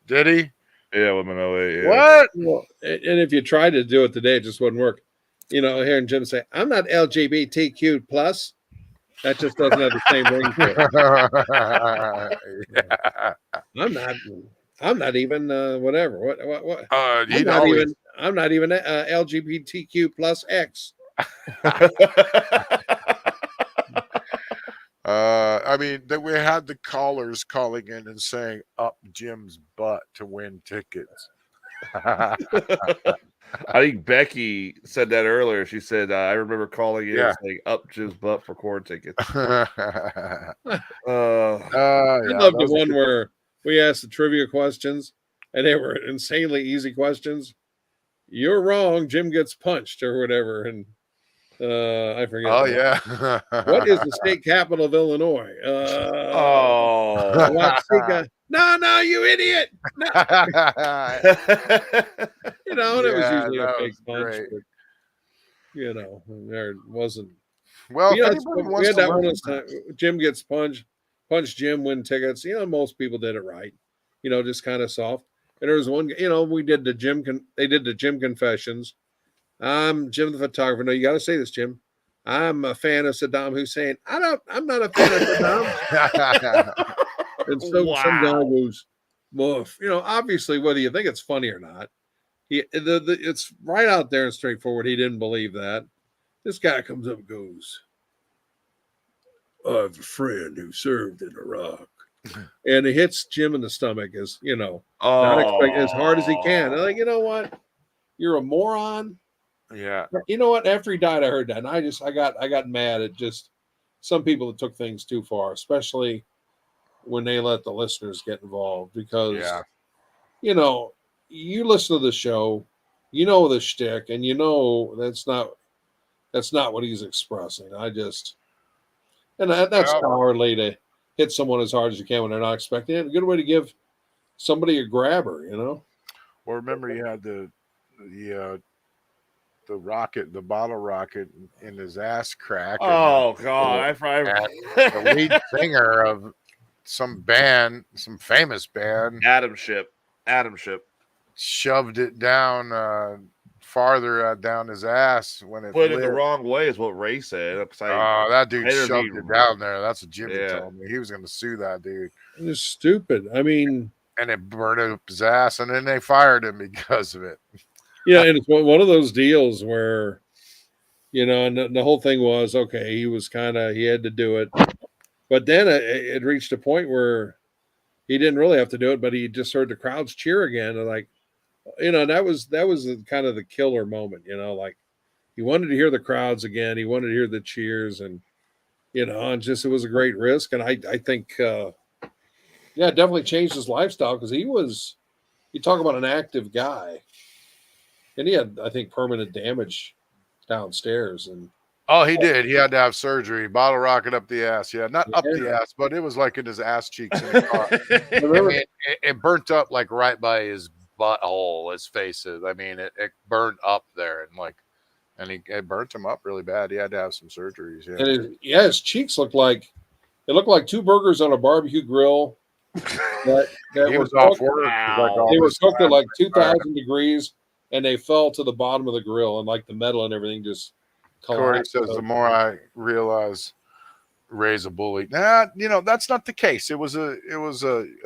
did he? Yeah, women 08. Yeah. What? Well, and if you tried to do it today, it just wouldn't work. Hearing Jim say, "I'm not LGBTQ plus," that just doesn't have the same ring to it. Yeah. I'm not even whatever. What? I'm not even LGBTQ plus X. I mean, that we had the callers calling in and saying "up Jim's butt" to win tickets. I think Becky said that earlier. She said, "I remember calling in and saying up Jim's butt for corn tickets." I love the one where we asked the trivia questions, and they were insanely easy questions. You're wrong. Jim gets punched or whatever, and I forget. Oh yeah. What is the state capital of Illinois? No, you idiot! No. It was usually a big punch, but, there wasn't. Well, we had that one time. Jim gets punched. Jim, win tickets. Most people did it right. Just kind of soft. And there was one. We did the Jim. They did the Jim confessions. I'm Jim the photographer. No, you got to say this, Jim. I'm a fan of Saddam Hussein. I'm not a fan of Saddam. And so some guy goes, well, obviously, whether you think it's funny or not, it's right out there and straightforward. He didn't believe that. This guy comes up and goes, I have a friend who served in Iraq. And it hits Jim in the stomach as, not expect as hard as he can. I'm like, you know what? You're a moron. Yeah. You know what? After he died, I heard that, and I got mad at just some people that took things too far, especially when they let the listeners get involved. Because, you listen to the show, the shtick, and that's not what he's expressing. That's cowardly to hit someone as hard as you can when they're not expecting it. A good way to give somebody a grabber, Well, remember you had the rocket, the bottle rocket in his ass crack. Oh God! The lead singer of some band, some famous band, Adam Ship. shoved it down farther down his ass when it Put it lit. the wrong way is what Ray said. Oh, that dude interviewed shoved it him. down there. That's what Jimmy Yeah. told me. He was going to sue that dude, It's stupid. I mean, and it burned up his ass, and then they fired him because of it. yeah, and it's one of those deals where, and the whole thing was okay. He had to do it, but then it reached a point where he didn't really have to do it, but he just heard the crowds cheer again, and like, that was kind of the killer moment. Like he wanted to hear the crowds again. He wanted to hear the cheers, and and just it was a great risk. And I think, it definitely changed his lifestyle because you talk about an active guy, and he had, I think, permanent damage downstairs. And Oh, he did. He had to have surgery. Bottle rocket up the ass. Yeah, not up the ass, but it was like in his ass cheeks in the car. I mean, it burnt up like right by his butthole, his faces. I mean, it burned up there, and it burnt him up really bad. He had to have some surgeries. Yeah, and his cheeks looked like two burgers on a barbecue grill. That he were was off cooked, work. Wow. they were cooked at like 2,000 degrees, and they fell to the bottom of the grill, and like the metal and everything just Corey collapsed. says the more I realize Ray's a bully. Nah, that's not the case. It was a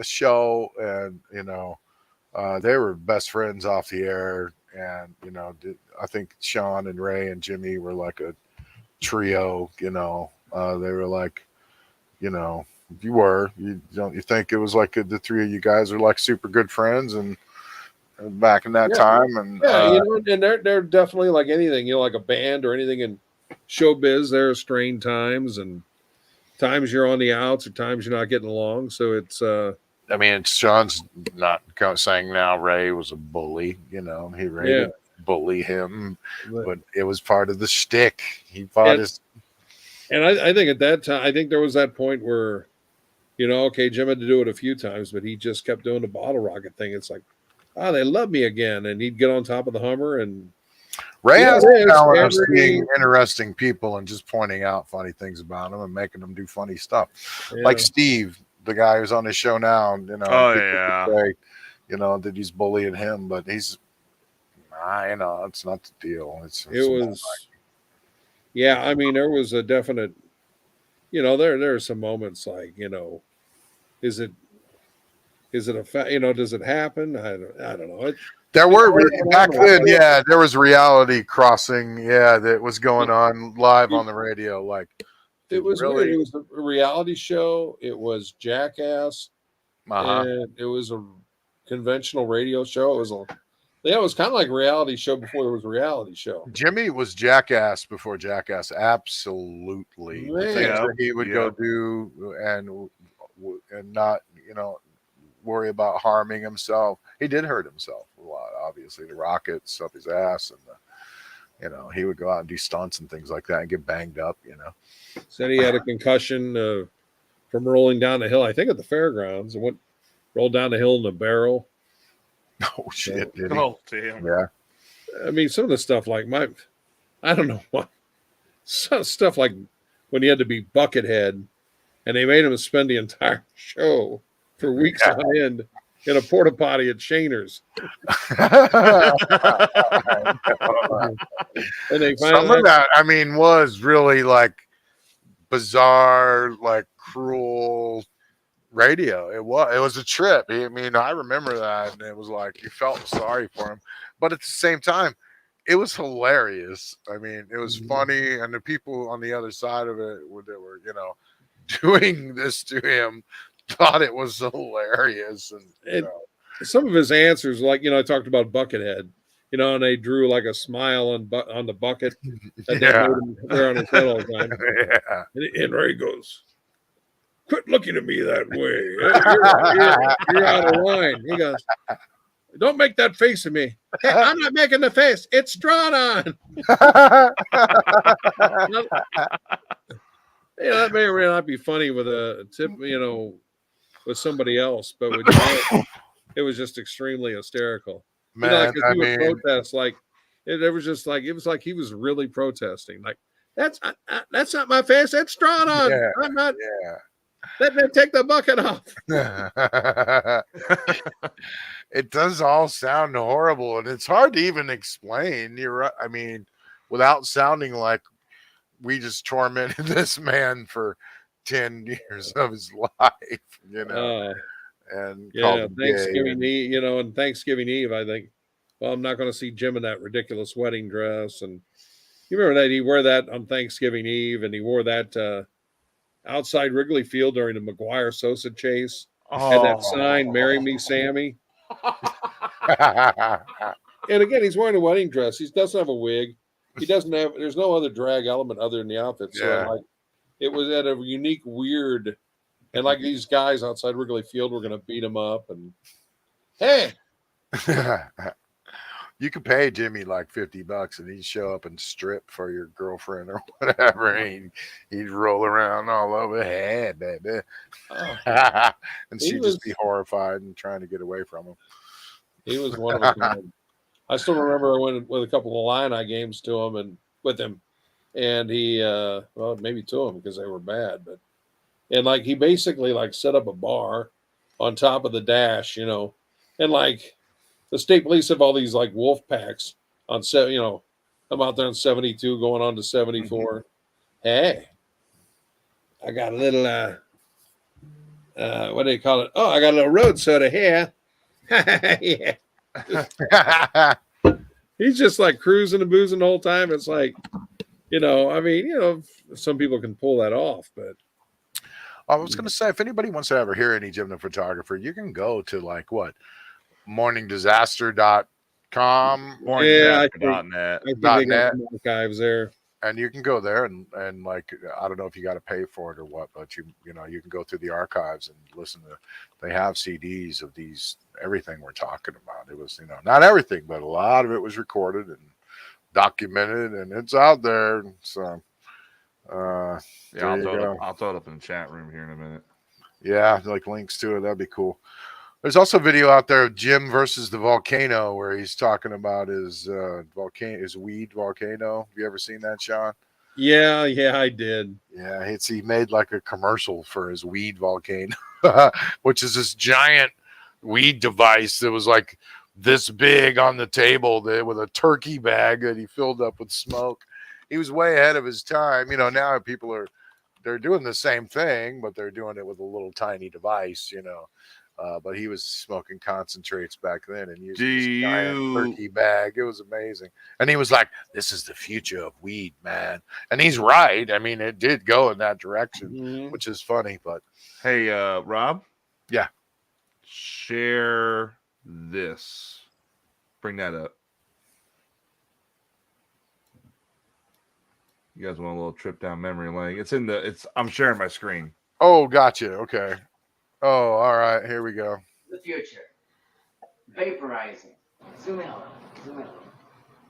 show, and they were best friends off the air, and I think Shawn and Ray and Jimmy were like a trio. They were like, you think it was like the three of you guys are like super good friends and back in that time, and and they're definitely like anything, like a band or anything in showbiz. There are strained times, and times you're on the outs, or times you're not getting along. So it's I mean, Shawn's not saying now Ray was a bully. He didn't bully him, but it was part of the shtick. He fought his. And I think at that time, I think there was that point where, okay, Jim had to do it a few times, but he just kept doing the bottle rocket thing. It's like, they love me again, and he'd get on top of the Hummer, and Ray has the talent of seeing interesting people and just pointing out funny things about them and making them do funny stuff. Yeah. Like Steve, the guy who's on his show now, say, that he's bullying him, but he's, it's not the deal. I mean, there was a definite, there are some moments like, is it a fact? Does it happen? I don't know. There were back then, there was reality crossing, that was going on live on the radio. Like it was really, it was a reality show. It was Jackass, and it was a conventional radio show. It was kind of like a reality show before there was a reality show. Jimmy was Jackass before Jackass, absolutely. The things that he would go do and not, worry about harming himself. He did hurt himself a lot, obviously. The rockets up his ass, and he would go out and do stunts and things like that and get banged up. Said he had a concussion from rolling down the hill. I think at the fairgrounds, and rolled down the hill in a barrel. Oh shit! Did he? Oh damn! Yeah. I mean, some of the stuff like I don't know what. Some stuff like when he had to be Buckethead, and they made him spend the entire show for weeks on end in a porta potty at Shainer's. And they some of that, I mean, was really like bizarre, like cruel radio. It was a trip. I mean, I remember that, and it was like you felt sorry for him, but at the same time, it was hilarious. I mean, it was funny, and the people on the other side of it that were, doing this to him thought it was hilarious. And some of his answers, like I talked about Buckethead, and they drew like a smile on the bucket that they made him wear on his head all the time. And Ray goes, "Quit looking at me that way. You're out of line." He goes, "Don't make that face at me." "Hey, I'm not making the face. It's drawn on." That may or may not be funny with a tip, with somebody else, but with it was just extremely hysterical. Man, he would protest it was like he was really protesting. Like that's not my face. It's drawn on. Yeah, I'm not. Yeah. Let me take the bucket off. It does all sound horrible, and it's hard to even explain. You're right. I mean, without sounding like we just tormented this man for 10 years of his life, and called Yeah, him Thanksgiving gay. Eve, and Thanksgiving Eve, I think, well, I'm not going to see Jim in that ridiculous wedding dress. And you remember that he wore that on Thanksgiving Eve, and he wore that outside Wrigley Field during the McGuire Sosa chase. Had that sign, "Marry Me, Sammy." And again, he's wearing a wedding dress. He doesn't have a wig. He doesn't have. There's no other drag element other than the outfit. So Yeah. it was at a unique, weird, and like these guys outside Wrigley Field were going to beat him up. And hey, You could pay Jimmy like $50 and he'd show up and strip for your girlfriend or whatever. And he'd roll around all over, hey, baby. And she'd just be horrified and trying to get away from him. He was one of a kind. I still remember I went with a couple of Illini games to him and with him, and he, well, maybe two of them because they were bad, but and like he basically like set up a bar on top of the dash, and like the state police have all these like wolf packs on I'm out there on 72 going on to 74. Mm-hmm. Hey, I got a little what do they call it? Oh, I got a little road soda here. Yeah. He's just like cruising and boozing the whole time. It's like, some people can pull that off, but I was going to say, if anybody wants to ever hear any Jim the Photographer, you can go to like morningdisaster.com. Morningdisaster.net. I think they got some archives there. And you can go there and like, I don't know if you got to pay for it or what, but you can go through the archives and listen to, they have CDs of everything we're talking about. It was, not everything, but a lot of it was recorded and documented and it's out there. So, I'll throw it up in the chat room here in a minute. Yeah. Like links to it. That'd be cool. There's also a video out there of Jim versus the volcano where he's talking about his weed volcano. Have you ever seen that, Shawn? Yeah, I did. Yeah, he made like a commercial for his weed volcano, which is this giant weed device that was like this big on the table with a turkey bag that he filled up with smoke. He was way ahead of his time. Now people they're doing the same thing, but they're doing it with a little tiny device, but he was smoking concentrates back then and using this giant turkey bag. It was amazing. And he was like, this is the future of weed, man. And he's right. I mean, it did go in that direction, which is funny. But hey, Rob? Yeah. Share this. Bring that up. You guys want a little trip down memory lane? I'm sharing my screen. Oh, gotcha. Okay. Oh, all right. Here we go. The future. Vaporizing. Zoom in.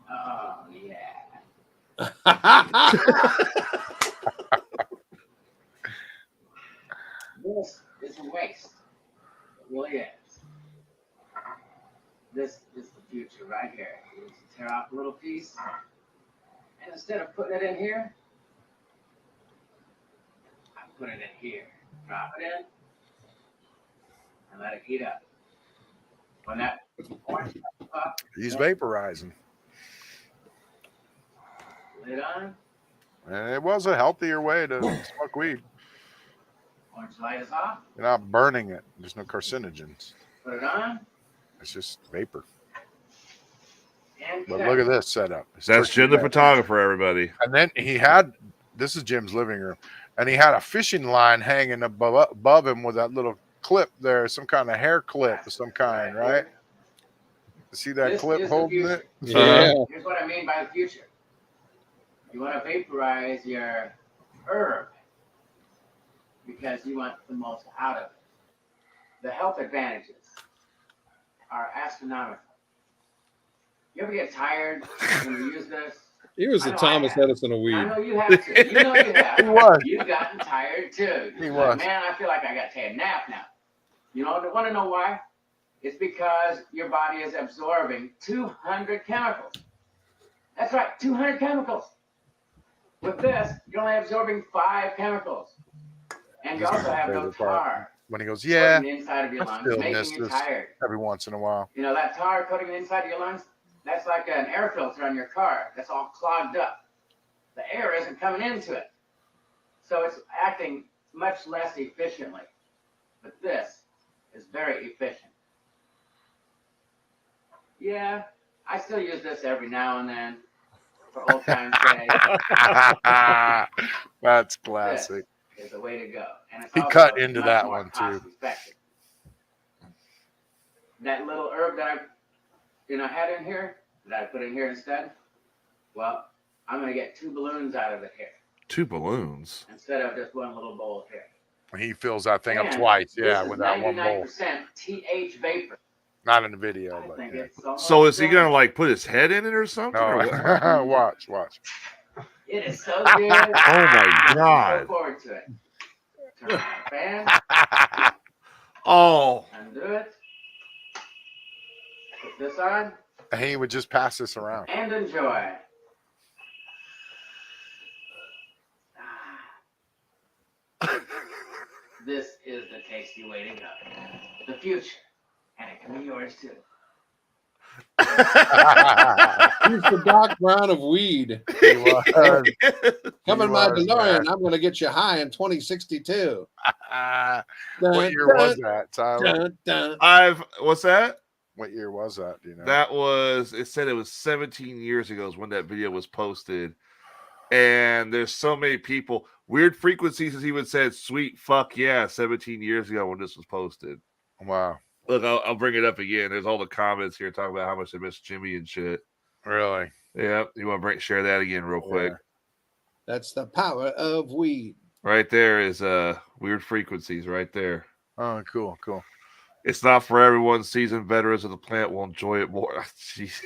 Oh, yeah. This is a waste. It really is. This is the future right here. You just tear off a little piece, and instead of putting it in here, I put it in here. Drop it in. And let it heat up. When that orange comes up, he's vaporizing. Lid on. And it was a healthier way to smoke weed. Orange light is off. You're not burning it. There's no carcinogens. Put it on. It's just vapor. And but look at this setup. That's Jim the Photographer, everybody. And then this is Jim's living room, and he had a fishing line hanging above him with that little clip there, some kind of hair clip of some kind, right? See that clip holding it? Yeah. Here's what I mean by the future. You want to vaporize your herb because you want the most out of it. The health advantages are astronomical. You ever get tired when you use this? He was the Thomas Edison of weed. I know you have to. You know you have. He was. You've gotten tired too. He was. Man, I feel like I got to take a nap now. You want to know why? It's because your body is absorbing 200 chemicals. That's right, 200 chemicals. With this, you're only absorbing 5 chemicals. And you This is also my have no favorite part. tar When he goes, yeah, coating the inside of your I lungs, still making miss you this tired. every once in a while. You know, that tar coating the inside of your lungs, that's like an air filter on your car that's all clogged up. The air isn't coming into it. So it's acting much less efficiently. But this is very efficient. Yeah, I still use this every now and then for old time's sake. That's This classic. is the way to go. And it's He also cut into much that more one, too. cost effective. That little herb that I had in here, that I put in here instead, well, I'm going to get 2 balloons out of it here 2 balloons. instead of just one little bowl here. He fills that thing up And twice, yeah, this is with that one bowl. 99% TH vapor. Not in the video, I but think yeah. it's so So much is he better. gonna like put his head in it or something? No, Or what? watch. It is so good. Oh my I'm looking God. so forward to it. Turn on the fan, Oh, undo it, put this on, And he would just pass this around. and enjoy. This is the tasty way to go. The future. And it can be yours too. He's the Doc Brown of weed. He was. Come in He my was, DeLorean. man. I'm going to get you high in 2062. What year was that, Tyler? Dun, dun. what's that? What year was that? Do you know? That was, it said it was 17 years ago is when that video was posted. And there's so many people, weird frequencies, as he would say, sweet fuck yeah, 17 years ago when this was posted. Wow. Look, I'll bring it up again. There's all the comments here talking about how much they miss Jimmy and shit. Really? Yeah, you want to share that again real quick? That's the power of weed. Right there is weird frequencies right there. Oh, cool. It's not for everyone. Seasoned veterans of the plant will enjoy it more. Jeez.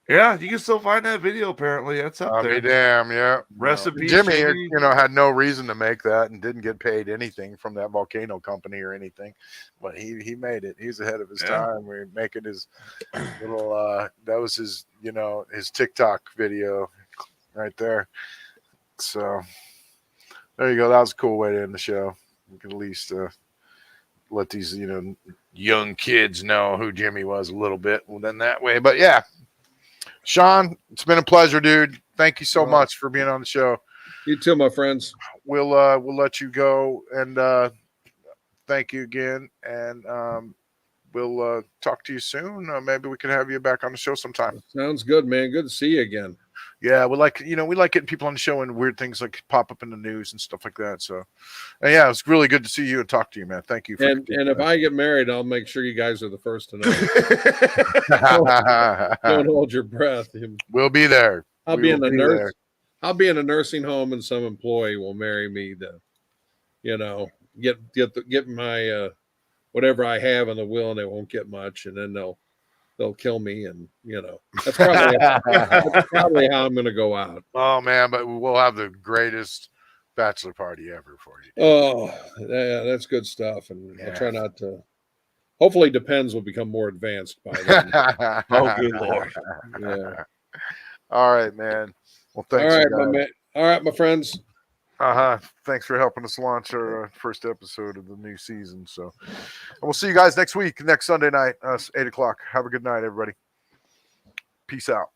Yeah, you can still find that video. Apparently, that's up I'll there. be damn, yeah. Rest in peace, Jimmy, Jimmy. had no reason to make that and didn't get paid anything from that volcano company or anything. But he made it. He's ahead of his time. We're making his little that was his, his TikTok video right there. So there you go. That was a cool way to end the show. We can at least let these, young kids know who Jimmy was a little bit. Well, then that way. But yeah. Shawn, it's been a pleasure, dude. Thank you so much for being on the show. You too, my friends. We'll let you go, and thank you again. And we'll talk to you soon. Maybe we can have you back on the show sometime. Sounds good, man. Good to see you again. Yeah, we like getting people on the show and weird things like pop up in the news and stuff like that. So, and yeah, it's really good to see you and talk to you, man. Thank you. And if I get married, I'll make sure you guys are the first to know. Don't hold your breath. We'll be there. I'll be in a nursing home, and some employee will marry me to, get my whatever I have in the will, and they won't get much, and then they'll kill me, and that's probably how I'm going to go out. Oh man, but we'll have the greatest bachelor party ever for you. Oh, yeah, that's good stuff, and I'll try not to. Hopefully, Depends will become more advanced by then. Oh, good Lord. Yeah. All right, man. Well, thanks. All right, my friends. Thanks for helping us launch our first episode of the new season. So, and we'll see you guys next week, next Sunday night, 8:00. Have a good night, everybody. Peace out.